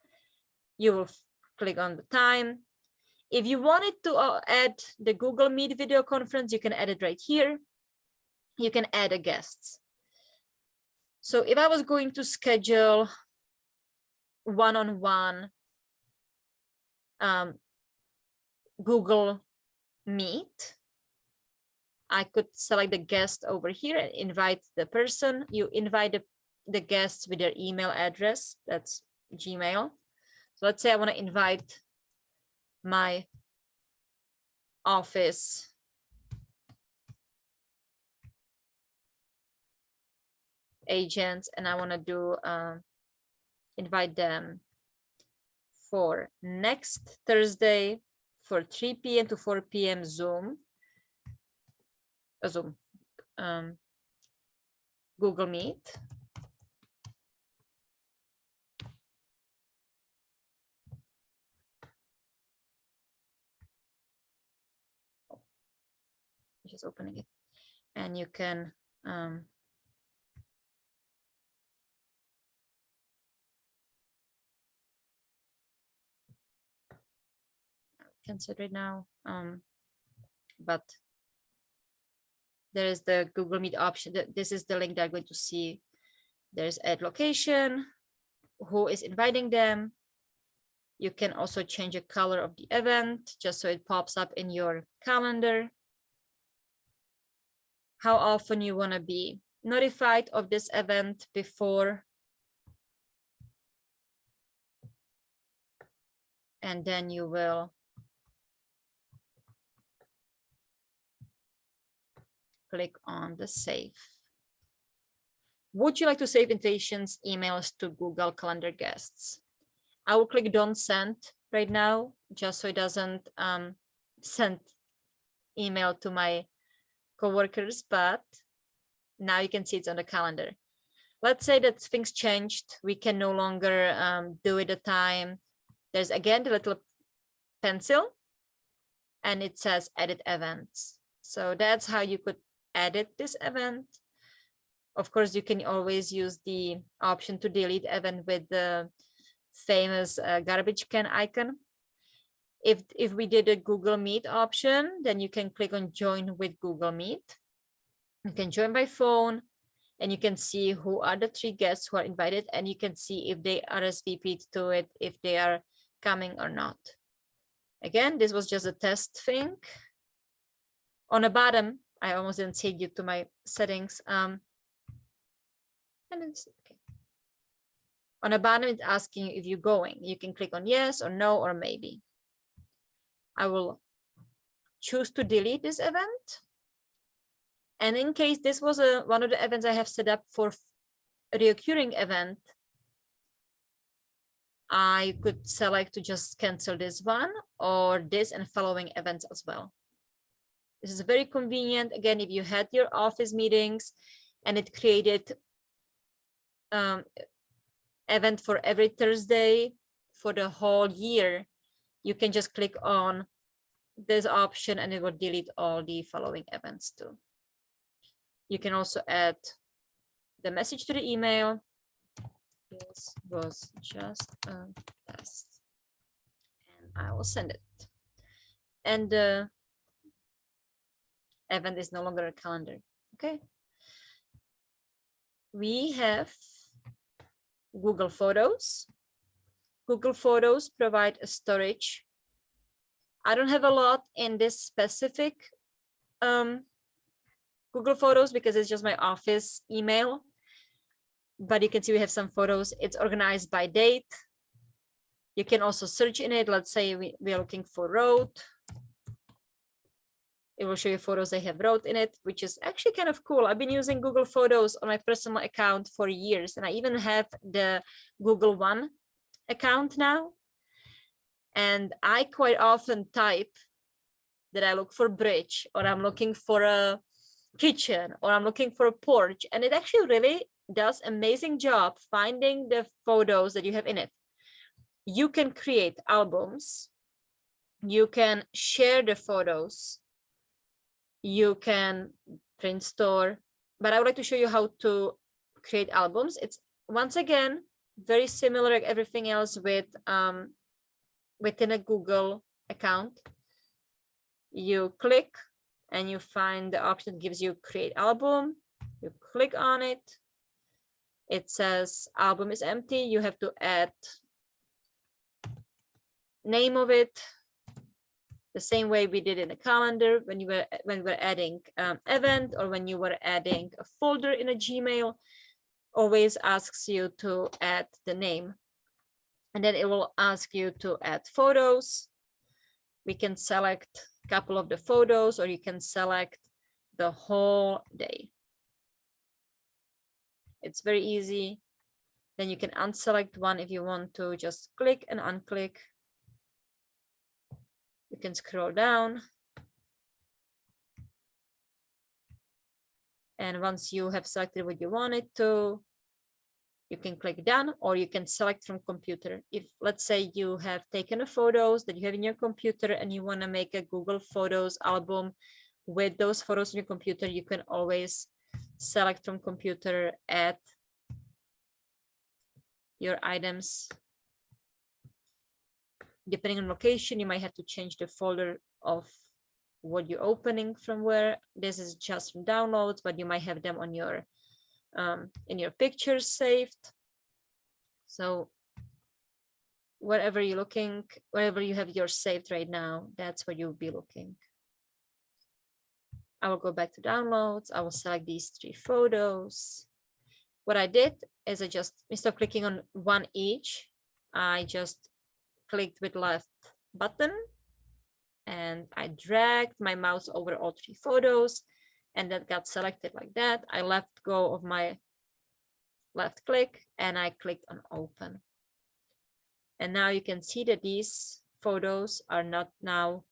You will click on the time. If you wanted to add the Google Meet video conference, you can add it right here. You can add a guest. So if I was going to schedule one-on-one Google Meet, I could select the guest over here and invite the person. You invite the guests with their email address, that's Gmail. So let's say I want to invite my office agents, and I want to do invite them for next Thursday for 3 p.m. to 4 p.m. Google Meet. Just opening it, and you can cancel it right now, but there is the Google Meet option. This is the link they're going to see. There's add location, who is inviting them. You can also change the color of the event just so it pops up in your calendar. How often you want to be notified of this event before. And then you will click on the save. Would you like to save invitations, emails to Google Calendar guests? I will click don't send right now, just so it doesn't send email to my coworkers, but now you can see it's on the calendar. Let's say that things changed. We can no longer do it at time. There's again the little pencil and it says edit events. So that's how you could edit this event. Of course, you can always use the option to delete event with the famous garbage can icon. If we did a Google Meet option, then you can click on join with Google Meet. You can join by phone and you can see who are the 3 guests who are invited, and you can see if they RSVP'd to it, if they are coming or not. Again, this was just a test thing. On the bottom, I almost didn't save you to my settings. And it's okay. On the bottom, it's asking you if you're going. You can click on yes or no or maybe. I will choose to delete this event. And in case this was one of the events I have set up for a recurring event, I could select to just cancel this one or this and following events as well. This is very convenient. Again, if you had your office meetings and it created event for every Thursday for the whole year, you can just click on this option and it will delete all the following events too. You can also add the message to the email. This was just a test. I will send it. And the event is no longer a calendar. Okay. We have Google Photos. Google Photos provide a storage. I don't have a lot in this specific Google Photos because it's just my office email. But you can see we have some photos. It's organized by date. You can also search in it. Let's say we are looking for road. It will show you photos I have wrote in it, which is actually kind of cool. I've been using Google Photos on my personal account for years, and I even have the Google One account now. And I quite often type that I look for bridge, or I'm looking for a kitchen, or I'm looking for a porch. And it actually really does an amazing job finding the photos that you have in it. You can create albums. You can share the photos. You can print store, but I would like to show you how to create albums. It's once again very similar like everything else with within a Google account. You click and you find the option that gives you create album. You click on it. It says album is empty. You have to add name of it, the same way we did in the calendar when we're adding event, or when you were adding a folder in a Gmail. Always asks you to add the name, and then it will ask you to add photos. We can select a couple of the photos, or you can select the whole day. It's very easy. Then you can unselect one if you want to. Just click and unclick. You can scroll down. And once you have selected what you wanted to, you can click done, or you can select from computer. If let's say you have taken the photos that you have in your computer and you want to make a Google Photos album with those photos in your computer, you can always select from computer, add your items. Depending on location, you might have to change the folder of what you're opening from where. This is just from downloads, but you might have them on your in your pictures saved. So wherever you're looking, wherever you have yours saved right now, that's where you'll be looking. I will go back to downloads. I will select these 3 photos. What I did is I just, instead of clicking on one each, I just clicked with left button and I dragged my mouse over all 3 photos, and that got selected like that. I let go of my left click and I clicked on open. And now you can see that these photos are not now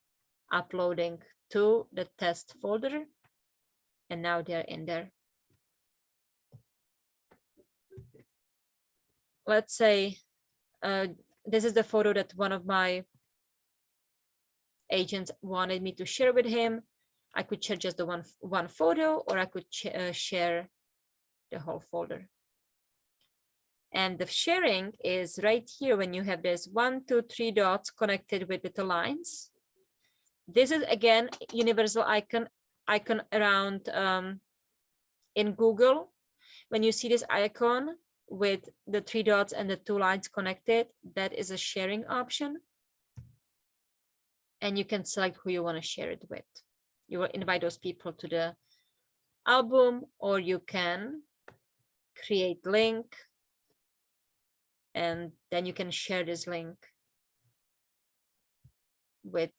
uploading to the test folder, and now they're in there. Let's say this is the photo that one of my agents wanted me to share with him. I could share just the one photo, or I could share the whole folder. And the sharing is right here when you have this 1, 2, 3 dots connected with little lines. This is again universal icon around in Google. When you see this icon with the 3 dots and the 2 lines connected, that is a sharing option. And you can select who you want to share it with. You will invite those people to the album, or you can create link, and then you can share this link with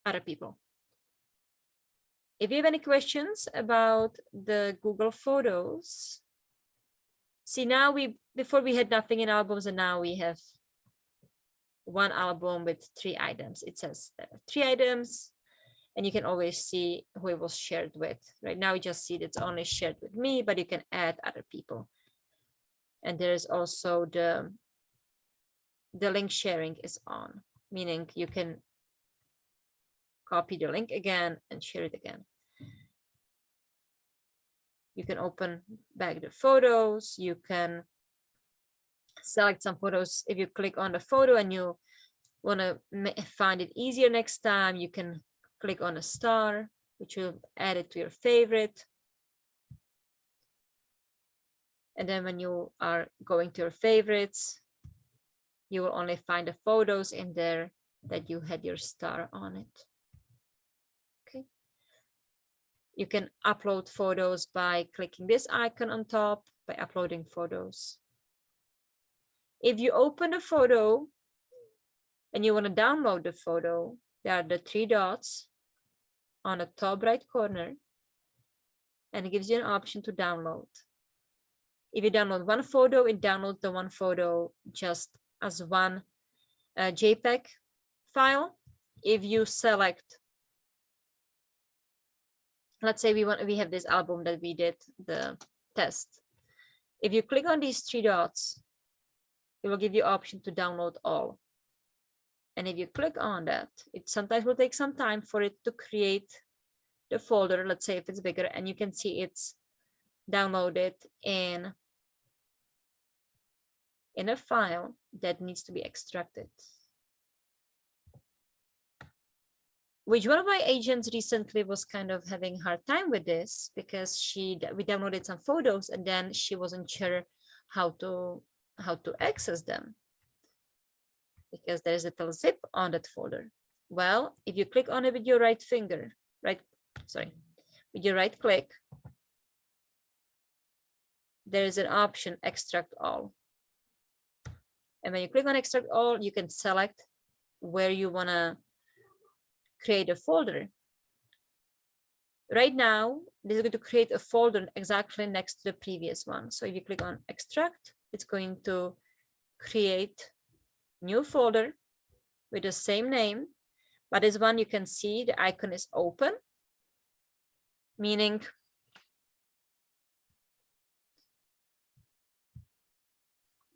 other people. If you have any questions about the Google Photos, see now before we had nothing in albums, and now we have one album with 3 items. It says 3 items, and you can always see who it was shared with. Right now, you just see that it's only shared with me, but you can add other people. And there's also the link sharing is on, meaning you can copy the link again and share it again. You can open back the photos. You can select some photos. If you click on the photo and you Want to find it easier next time, you can click on a star, which will add it to your favorite. And then when you are going to your favorites, you will only find the photos in there that you had your star on it. Okay. You can upload photos by clicking this icon on top, by uploading photos. If you open a photo and you want to download the photo, there are the 3 dots on the top right corner, and it gives you an option to download. If you download one photo, it downloads the one photo just as one JPEG file. If you select, let's say we have this album that we did the test. If you click on these 3 dots, it will give you option to download all. And if you click on that, it sometimes will take some time for it to create the folder. Let's say if it's bigger, and you can see it's downloaded in a file that needs to be extracted. Which one of my agents recently was kind of having a hard time with this, because we downloaded some photos and then she wasn't sure how to access them, because there's a little zip on that folder. Well, if you click on it with your right click, there is an option, extract all. And when you click on extract all, you can select where you want to create a folder. Right now, this is going to create a folder exactly next to the previous one. So if you click on extract, it's going to create new folder with the same name, but this one you can see the icon is open, meaning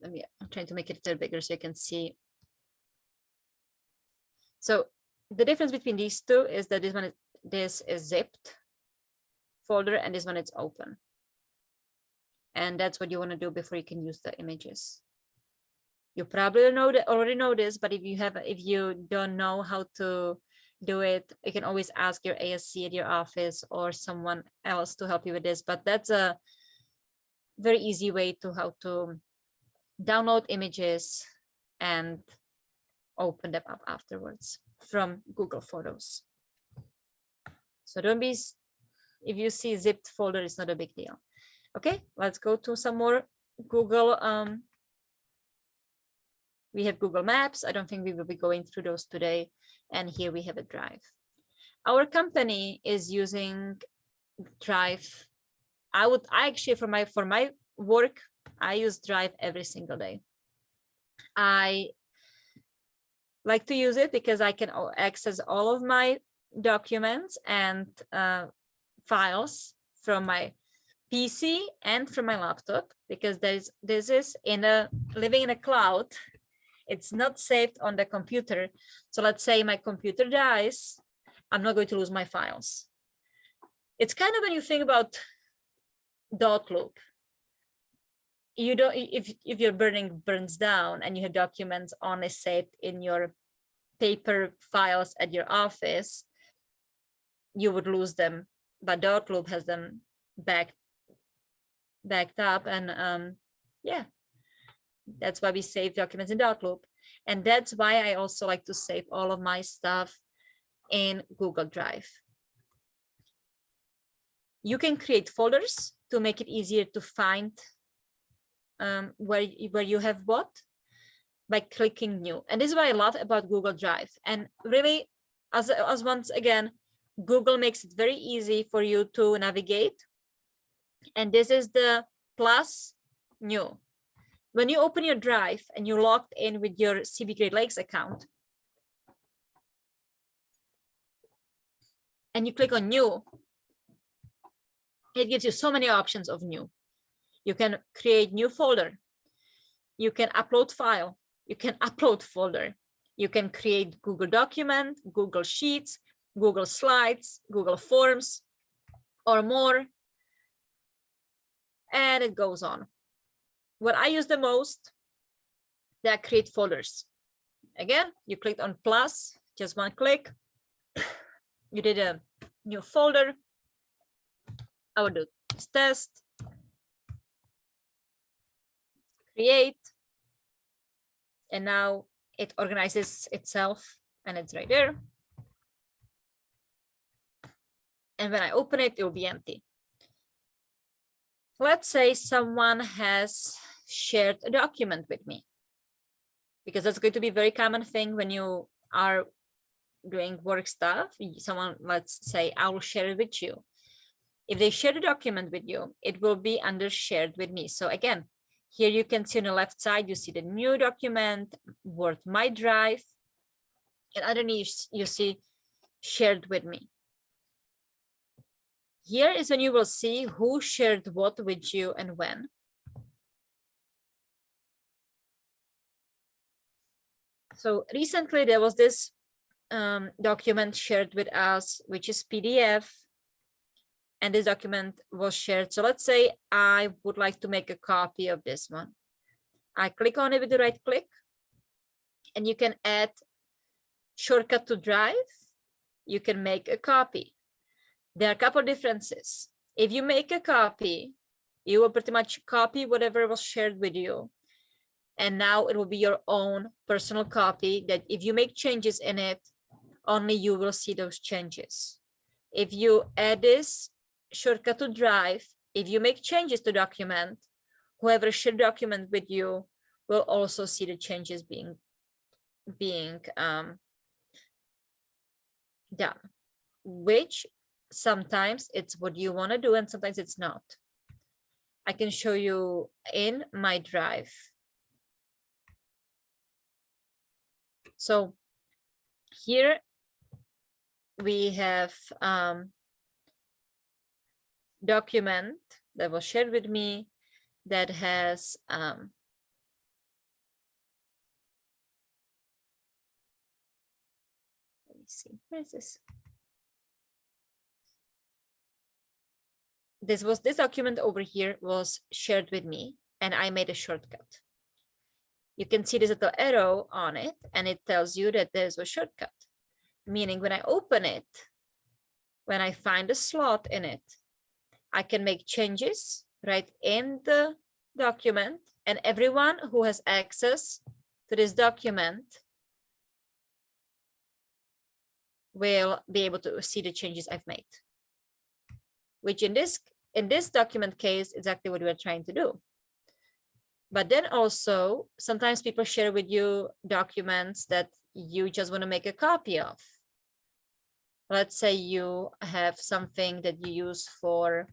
I'm trying to make it a little bigger so you can see. So the difference between these two is that this is zipped folder and this one is open. And that's what you want to do before you can use the images. You probably already know this, but if you don't know how to do it, you can always ask your ASC at your office or someone else to help you with this. But that's a very easy way to how to download images and open them up afterwards from Google Photos. So don't be, if you see zipped folder, it's not a big deal. Okay, let's go to some more Google. We have Google Maps. I don't think we will be going through those today. And here we have a Drive. Our company is using Drive. I actually, for my work, I use Drive every single day. I like to use it because I can access all of my documents and files from my PC and from my laptop, because this is living in a cloud. It's not saved on the computer. So let's say my computer dies, I'm not going to lose my files. It's kind of when you think about dot loop. You don't, if your burns down and you have documents only saved in your paper files at your office, you would lose them. But dot loop has them backed up, and yeah, that's why we save documents in dot loop. And that's why I also like to save all of my stuff in Google Drive. You can create folders to make it easier to find where you have what by clicking new. And this is what I love about Google Drive. And really, as once again, Google makes it very easy for you to navigate. And this is the plus new. When you open your Drive and you're logged in with your CB Great Lakes account, and you click on new, it gives you so many options of new. You can create new folder. You can upload file. You can upload folder. You can create Google document, Google Sheets, Google Slides, Google Forms, or more. And it goes on. What I use the most, that create folders. Again, you clicked on plus, just one click. You did a new folder. I will do this test. Create. And now it organizes itself and it's right there. And when I open it, it will be empty. Let's say someone has shared a document with me, because that's going to be a very common thing when you are doing work stuff. Someone, let's say, I will share it with you. If they share the document with you, it will be under shared with me. So again, here you can see on the left side, you see the new document, Word My Drive, and underneath you see shared with me. Here is when you will see who shared what with you and when. So recently there was this document shared with us, which is PDF, and this document was shared. So let's say I would like to make a copy of this one. I click on it with the right click, and you can add shortcut to Drive. You can make a copy. There are a couple of differences. If you make a copy, you will pretty much copy whatever was shared with you. And now it will be your own personal copy that if you make changes in it, only you will see those changes. If you add this shortcut to Drive, if you make changes to document, whoever shared document with you will also see the changes being done, which sometimes it's what you want to do and sometimes it's not. I can show you in my Drive. So here we have document that was shared with me that has let me see, where is this? This document over here was shared with me and I made a shortcut. You can see this little arrow on it and it tells you that there's a shortcut, meaning when I open it, when I find a slot in it, I can make changes right in the document, and everyone who has access to this document will be able to see the changes I've made, which in this document case, exactly what we're trying to do. But then also, sometimes people share with you documents that you just want to make a copy of. Let's say you have something that you use for,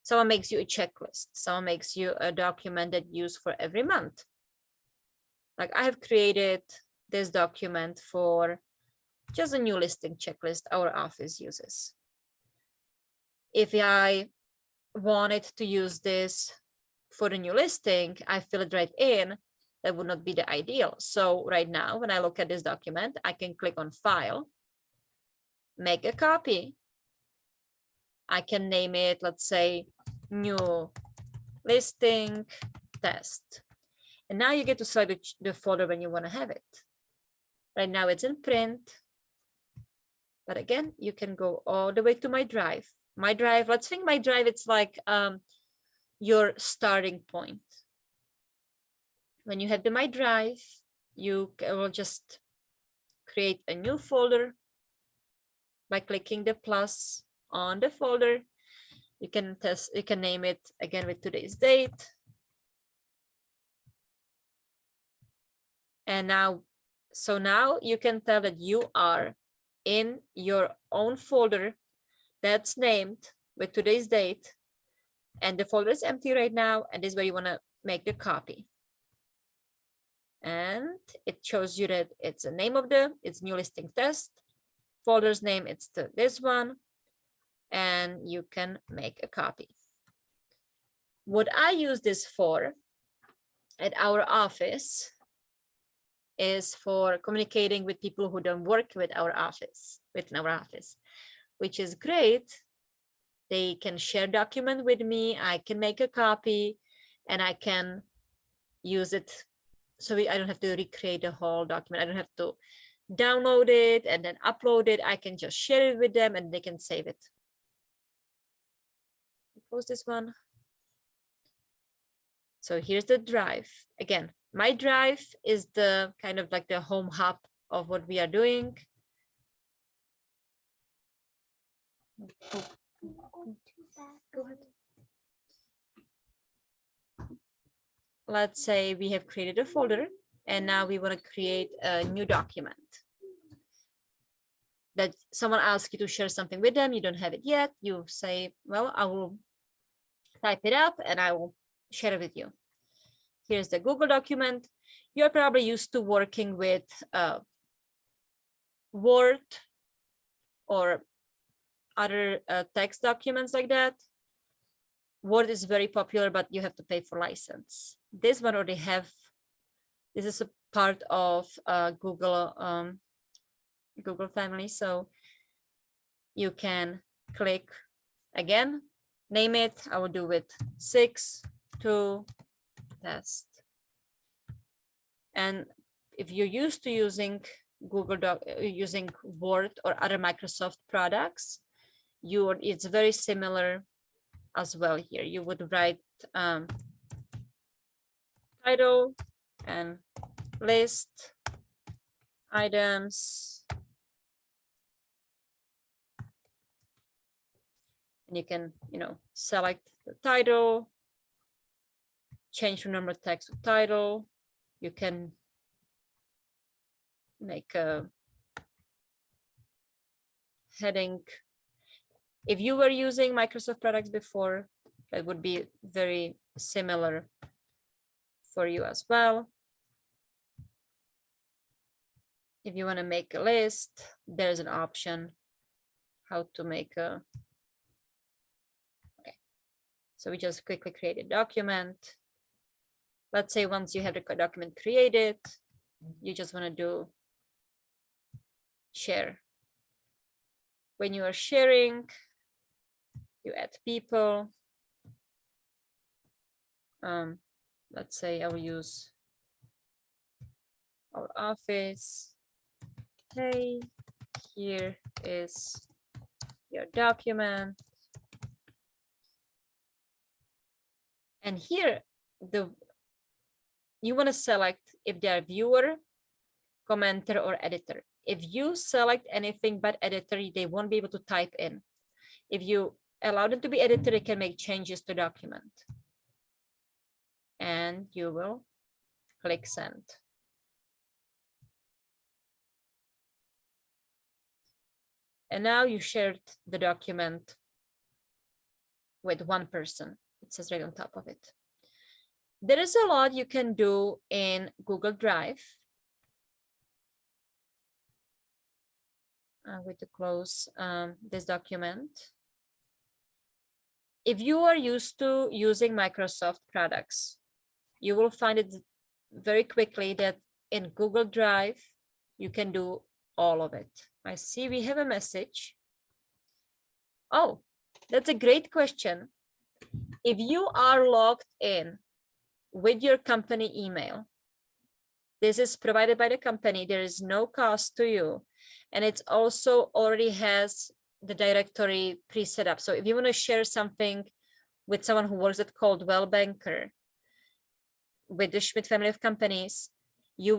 someone makes you a checklist. Someone makes you a document that you use for every month. Like I have created this document for just a new listing checklist our office uses. If I wanted to use this for the new listing, I fill it right in. That would not be the ideal. So right now, when I look at this document, I can click on File, make a copy. I can name it, let's say, New Listing Test. And now you get to select the folder when you want to have it. Right now it's in print. But again, you can go all the way to my Drive. My Drive, let's think my Drive, it's like your starting point. When you have the My Drive, you will just create a new folder by clicking the plus on the folder. You can name it again with today's date. And now, so now you can tell that you are in your own folder that's named with today's date, and the folder is empty right now, and this is where you want to make the copy. And it shows you that it's the name of it's New Listing Test, folder's name, it's this one, and you can make a copy. What I use this for at our office is for communicating with people who don't work with our office, which is great. They can share document with me, I can make a copy, and I can use it so I don't have to recreate the whole document. I don't have to download it and then upload it. I can just share it with them and they can save it. Close this one. So here's the drive. Again, my drive is the kind of like the home hub of what we are doing. Go ahead. Let's say we have created a folder and now we want to create a new document that someone asks you to share something with them. You don't have it yet. You say, well, I will type it up and I will share it with you. Here's the Google document. You're probably used to working with Word or other text documents like that. Word is very popular, but you have to pay for license. This one already have, this is a part of Google family. So you can click again, name it. I will do it 6.2 test. And if you're used to using using Word or other Microsoft products, it's very similar as well here. You would write title and list items. And you can, select the title, change the number text to title. You can make a heading. If you were using Microsoft products before, that would be very similar for you as well. If you want to make a list, there's an option how to make a. Okay, so we just quickly create a document. Let's say once you have the document created, you just want to do share. When you are sharing, you add people. Let's say I will use our office. Hey, here is your document. And here, you want to select if they are viewer, commenter, or editor. If you select anything but editor, they won't be able to type in. If you allow them to be editor, they can make changes to document. And you will click send. And now you shared the document with one person. It says right on top of it. There is a lot you can do in Google Drive. I'm going to close this document. If you are used to using Microsoft products, you will find it very quickly that in Google Drive, you can do all of it. I see we have a message. Oh, that's a great question. If you are logged in with your company email, this is provided by the company. There is no cost to you. And it also already has the directory pre-set up. So if you want to share something with someone who works at Coldwell Banker, with the Schmidt family of companies, it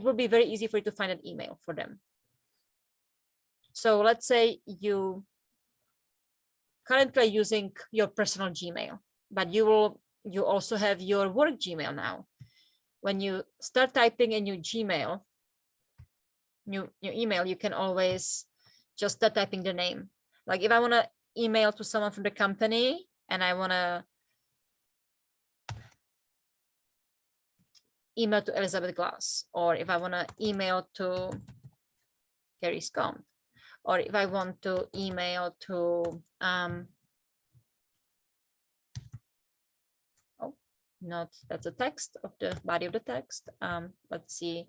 will be very easy for you to find an email for them. So let's say you currently using your personal Gmail, but you also have your work Gmail now. When you start typing in your Gmail, new email, you can always just start typing the name. Like if I want to email to someone from the company and I want to email to Elizabeth Glass, or if I want to email to Gary Scomp, or if I want to email to that's a text of the body of the text. Let's see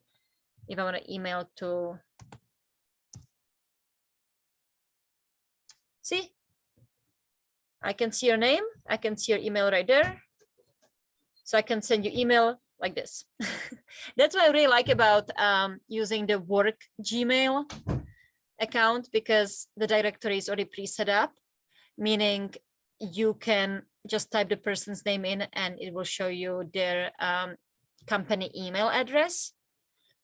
if I want to email to, see, I can see your name, I can see your email right there. So I can send you email like this. That's what I really like about using the work Gmail account, because the directory is already pre-set up, meaning you can just type the person's name in and it will show you their company email address.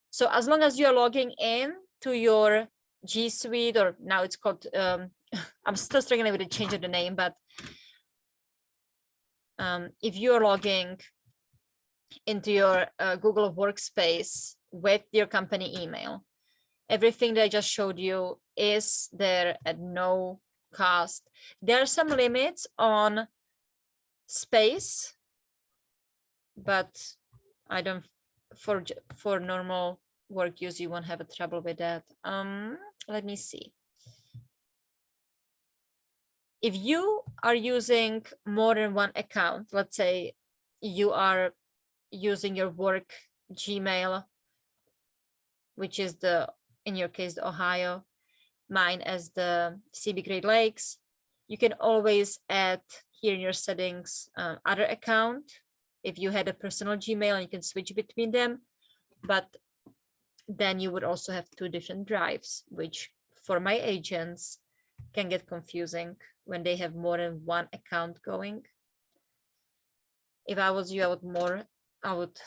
So as long as you're logging in to your G Suite, or now it's called, I'm still struggling with the change of the name, but if you're logging into your Google Workspace with your company email, everything that I just showed you is there at no cost. There are some limits on space, but I don't, for normal work use, you won't have a trouble with that. Let me see. If you are using more than one account, let's say you are using your work Gmail, which is in your case, the Ohio, mine as the CB Great Lakes, you can always add here in your settings other account if you had a personal Gmail, and you can switch between them. But then you would also have 2 different drives, which for my agents can get confusing when they have more than one account going. If I was you, I would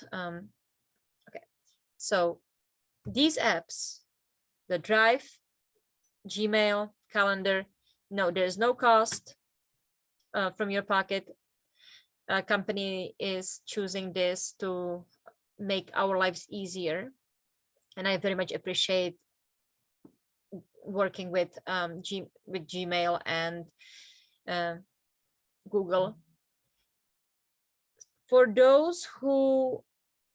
okay. So these apps, the Drive, Gmail, Calendar, no, there's no cost from your pocket. A company is choosing this to make our lives easier, and I very much appreciate working with Gmail and Google. For those who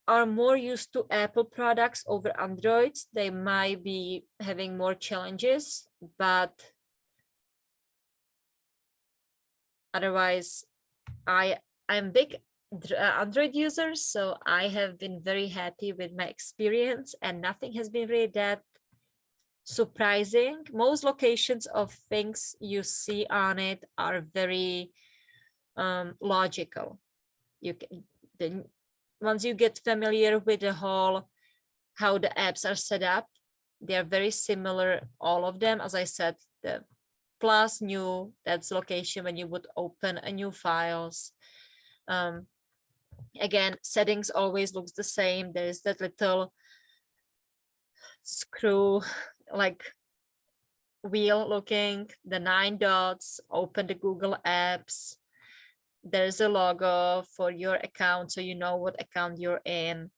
are more used to Apple products over Androids, they might be having more challenges, but otherwise, I'm big Android user, so I have been very happy with my experience, and nothing has been really that surprising. Most locations of things you see on it are very logical. You can, once you get familiar with the whole how the apps are set up, they are very similar, all of them. As I said, the plus new, that's location when you would open a new files. Again, settings always looks the same. There's that little screw like wheel looking, the 9 dots, open the Google apps. There's a logo for your account, so you know what account you're in.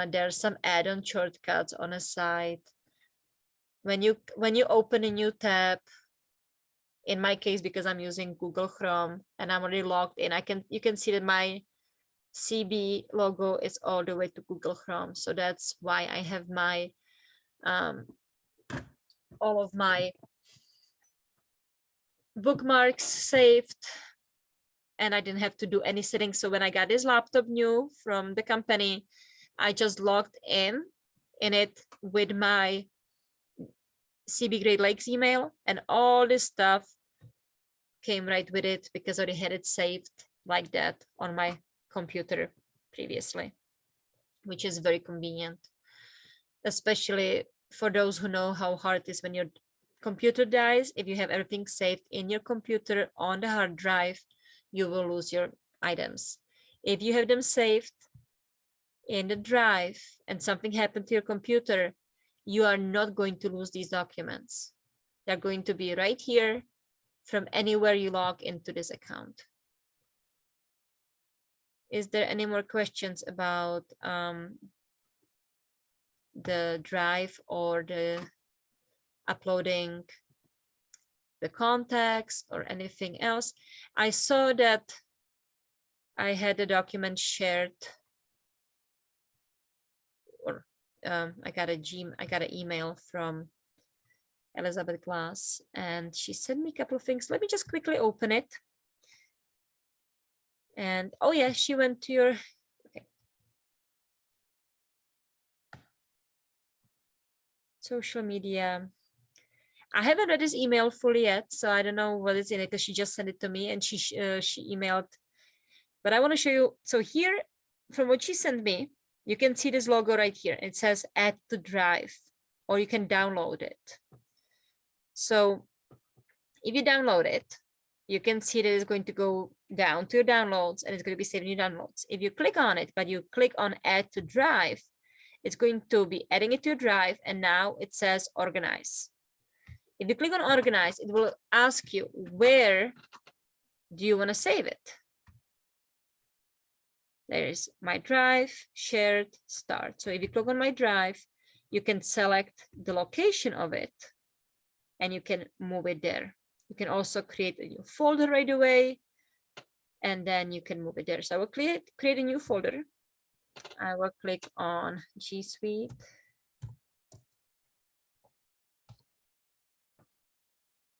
There's some add-on shortcuts on a site. When you open a new tab, in my case, because I'm using Google Chrome and I'm already logged in, you can see that my CB logo is all the way to Google Chrome. So that's why I have my all of my bookmarks saved, and I didn't have to do any settings. So when I got this laptop new from the company, I just logged in it with my CB Great Lakes email, and all this stuff came right with it because I already had it saved like that on my computer previously, which is very convenient, especially for those who know how hard it is when your computer dies. If you have everything saved in your computer on the hard drive, you will lose your items. If you have them saved in the drive and something happened to your computer, you are not going to lose these documents. They're going to be right here from anywhere you log into this account. Is there any more questions about the drive or the uploading the contacts or anything else? I saw that I had a document shared, or I got an email from Elizabeth Glass, and she sent me a couple of things. Let me just quickly open it. And oh yeah, she went to your, okay. Social media. I haven't read this email fully yet, so I don't know what is in it, because she just sent it to me, and she emailed But I want to show you. So here, from what she sent me, you can see this logo right here. It says add to drive, or you can download it. So if you download it, you can see that it's going to go down to your downloads and it's going to be saving your downloads. If you click on it, but you click on add to drive, it's going to be adding it to your drive, and now it says organize. If you click on organize, it will ask you, where do you want to save it? There's my drive, shared, start. So if you click on my drive, you can select the location of it and you can move it there. You can also create a new folder right away, and then you can move it there. So I will create a new folder. I will click on G Suite.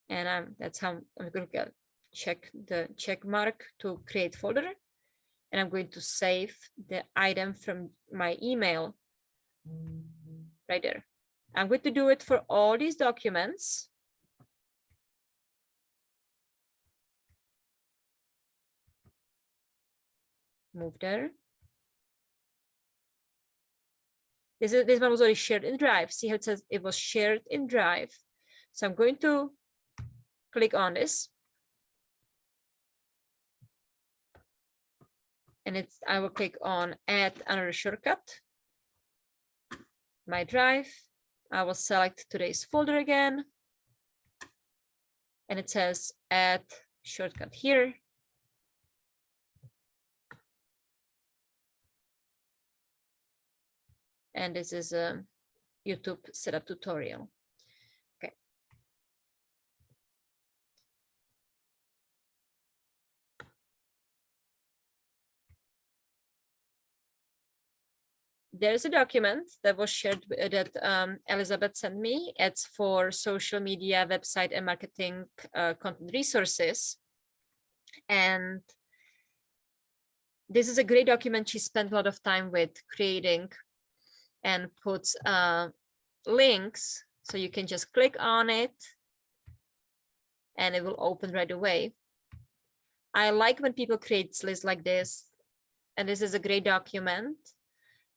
And that's how I'm going to check the check mark to create folder. And I'm going to save the item from my email right there. I'm going to do it for all these documents. Move there. This one was already shared in Drive. See how it says it was shared in Drive. So I'm going to click on this. And I will click on add another shortcut. My drive. I will select today's folder again. And it says add shortcut here. And this is a YouTube setup tutorial. Okay. There's a document that was shared that Elizabeth sent me. It's for social media, website, and marketing content resources. And this is a great document she spent a lot of time with creating, and puts links. So you can just click on it and it will open right away. I like when people create lists like this. And this is a great document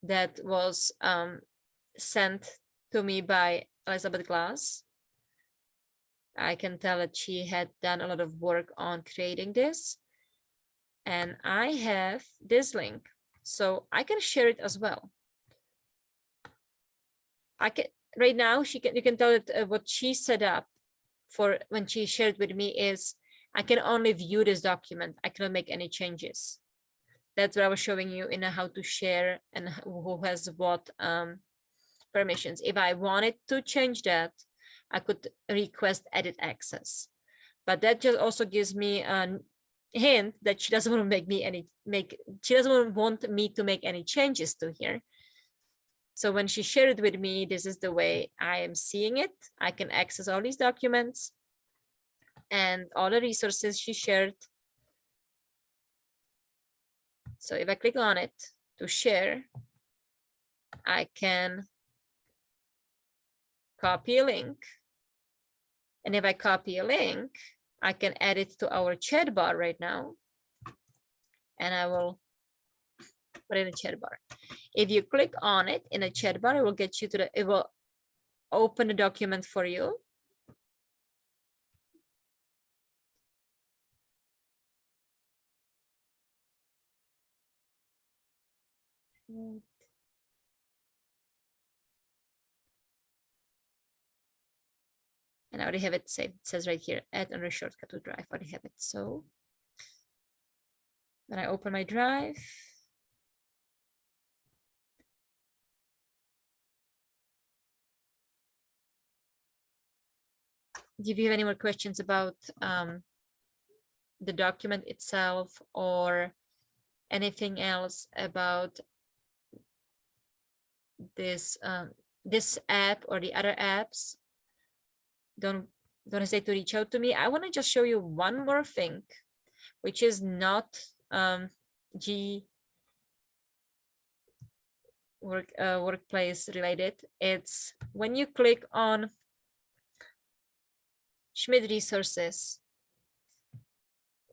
that was sent to me by Elizabeth Glass. I can tell that she had done a lot of work on creating this. And I have this link, so I can share it as well. I can right now. You can tell that what she set up for when she shared with me is I can only view this document. I cannot make any changes. That's what I was showing you in how to share and who has what permissions. If I wanted to change that, I could request edit access. But that just also gives me a hint that she doesn't want to she doesn't want me to make any changes to here. So when she shared it with me, this is the way I am seeing it. I can access all these documents and all the resources she shared. So if I click on it to share, I can copy a link. And if I copy a link, I can add it to our chat bar right now. And I will put it in the chat bar. If you click on it in a chat bar, it will get you to it will open the document for you. And I already have it saved. It says right here, add another shortcut to Drive. I already have it. So when I open my Drive, if you have any more questions about the document itself or anything else about this this app or the other apps, don't hesitate to reach out to me. I want to just show you one more thing, which is not workplace related. It's when you click on Schmidt resources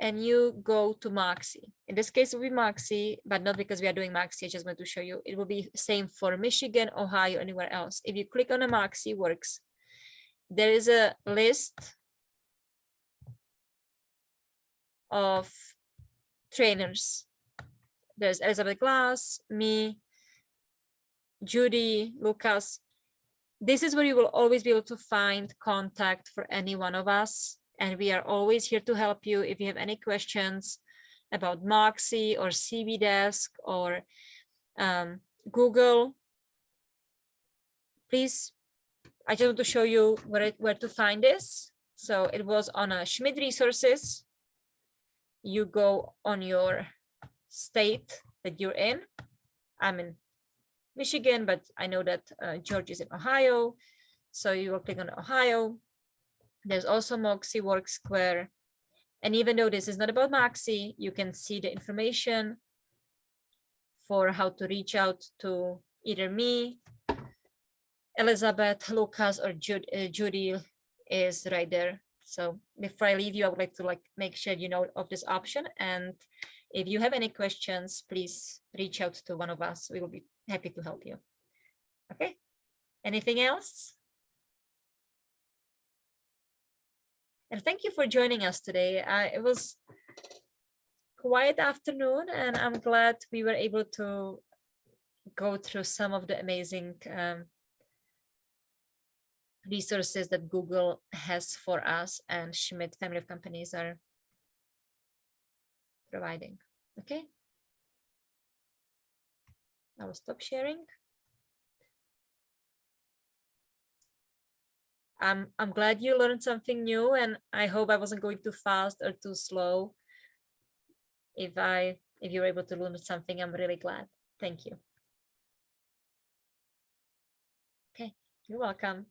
and you go to Moxi. In this case, it will be Moxi, but not because we are doing Moxi. I just want to show you. It will be same for Michigan, Ohio, anywhere else. If you click on a Moxi Works, there is a list of trainers. There's Elizabeth Glass, me, Judy, Lucas. This is where you will always be able to find contact for any one of us. And we are always here to help you if you have any questions about Moxi or CV Desk or Google. Please, I just want to show you where to find this. So it was on a Schmidt Resources. You go on your state that you're in. I'm in Michigan, but I know that George is in Ohio. So you will click on Ohio. There's also Moxi Work Square. And even though this is not about Moxi, you can see the information for how to reach out to either me, Elizabeth, Lucas, or Judy is right there. So before I leave you, I would like to make sure you know of this option. And if you have any questions, please reach out to one of us. We will be happy to help you. Okay, anything else? And thank you for joining us today. It was a quiet afternoon, and I'm glad we were able to go through some of the amazing resources that Google has for us and Schmidt family of companies are providing. Okay, I will stop sharing. I'm glad you learned something new, and I hope I wasn't going too fast or too slow. If you were able to learn something, I'm really glad. Thank you. Okay, you're welcome.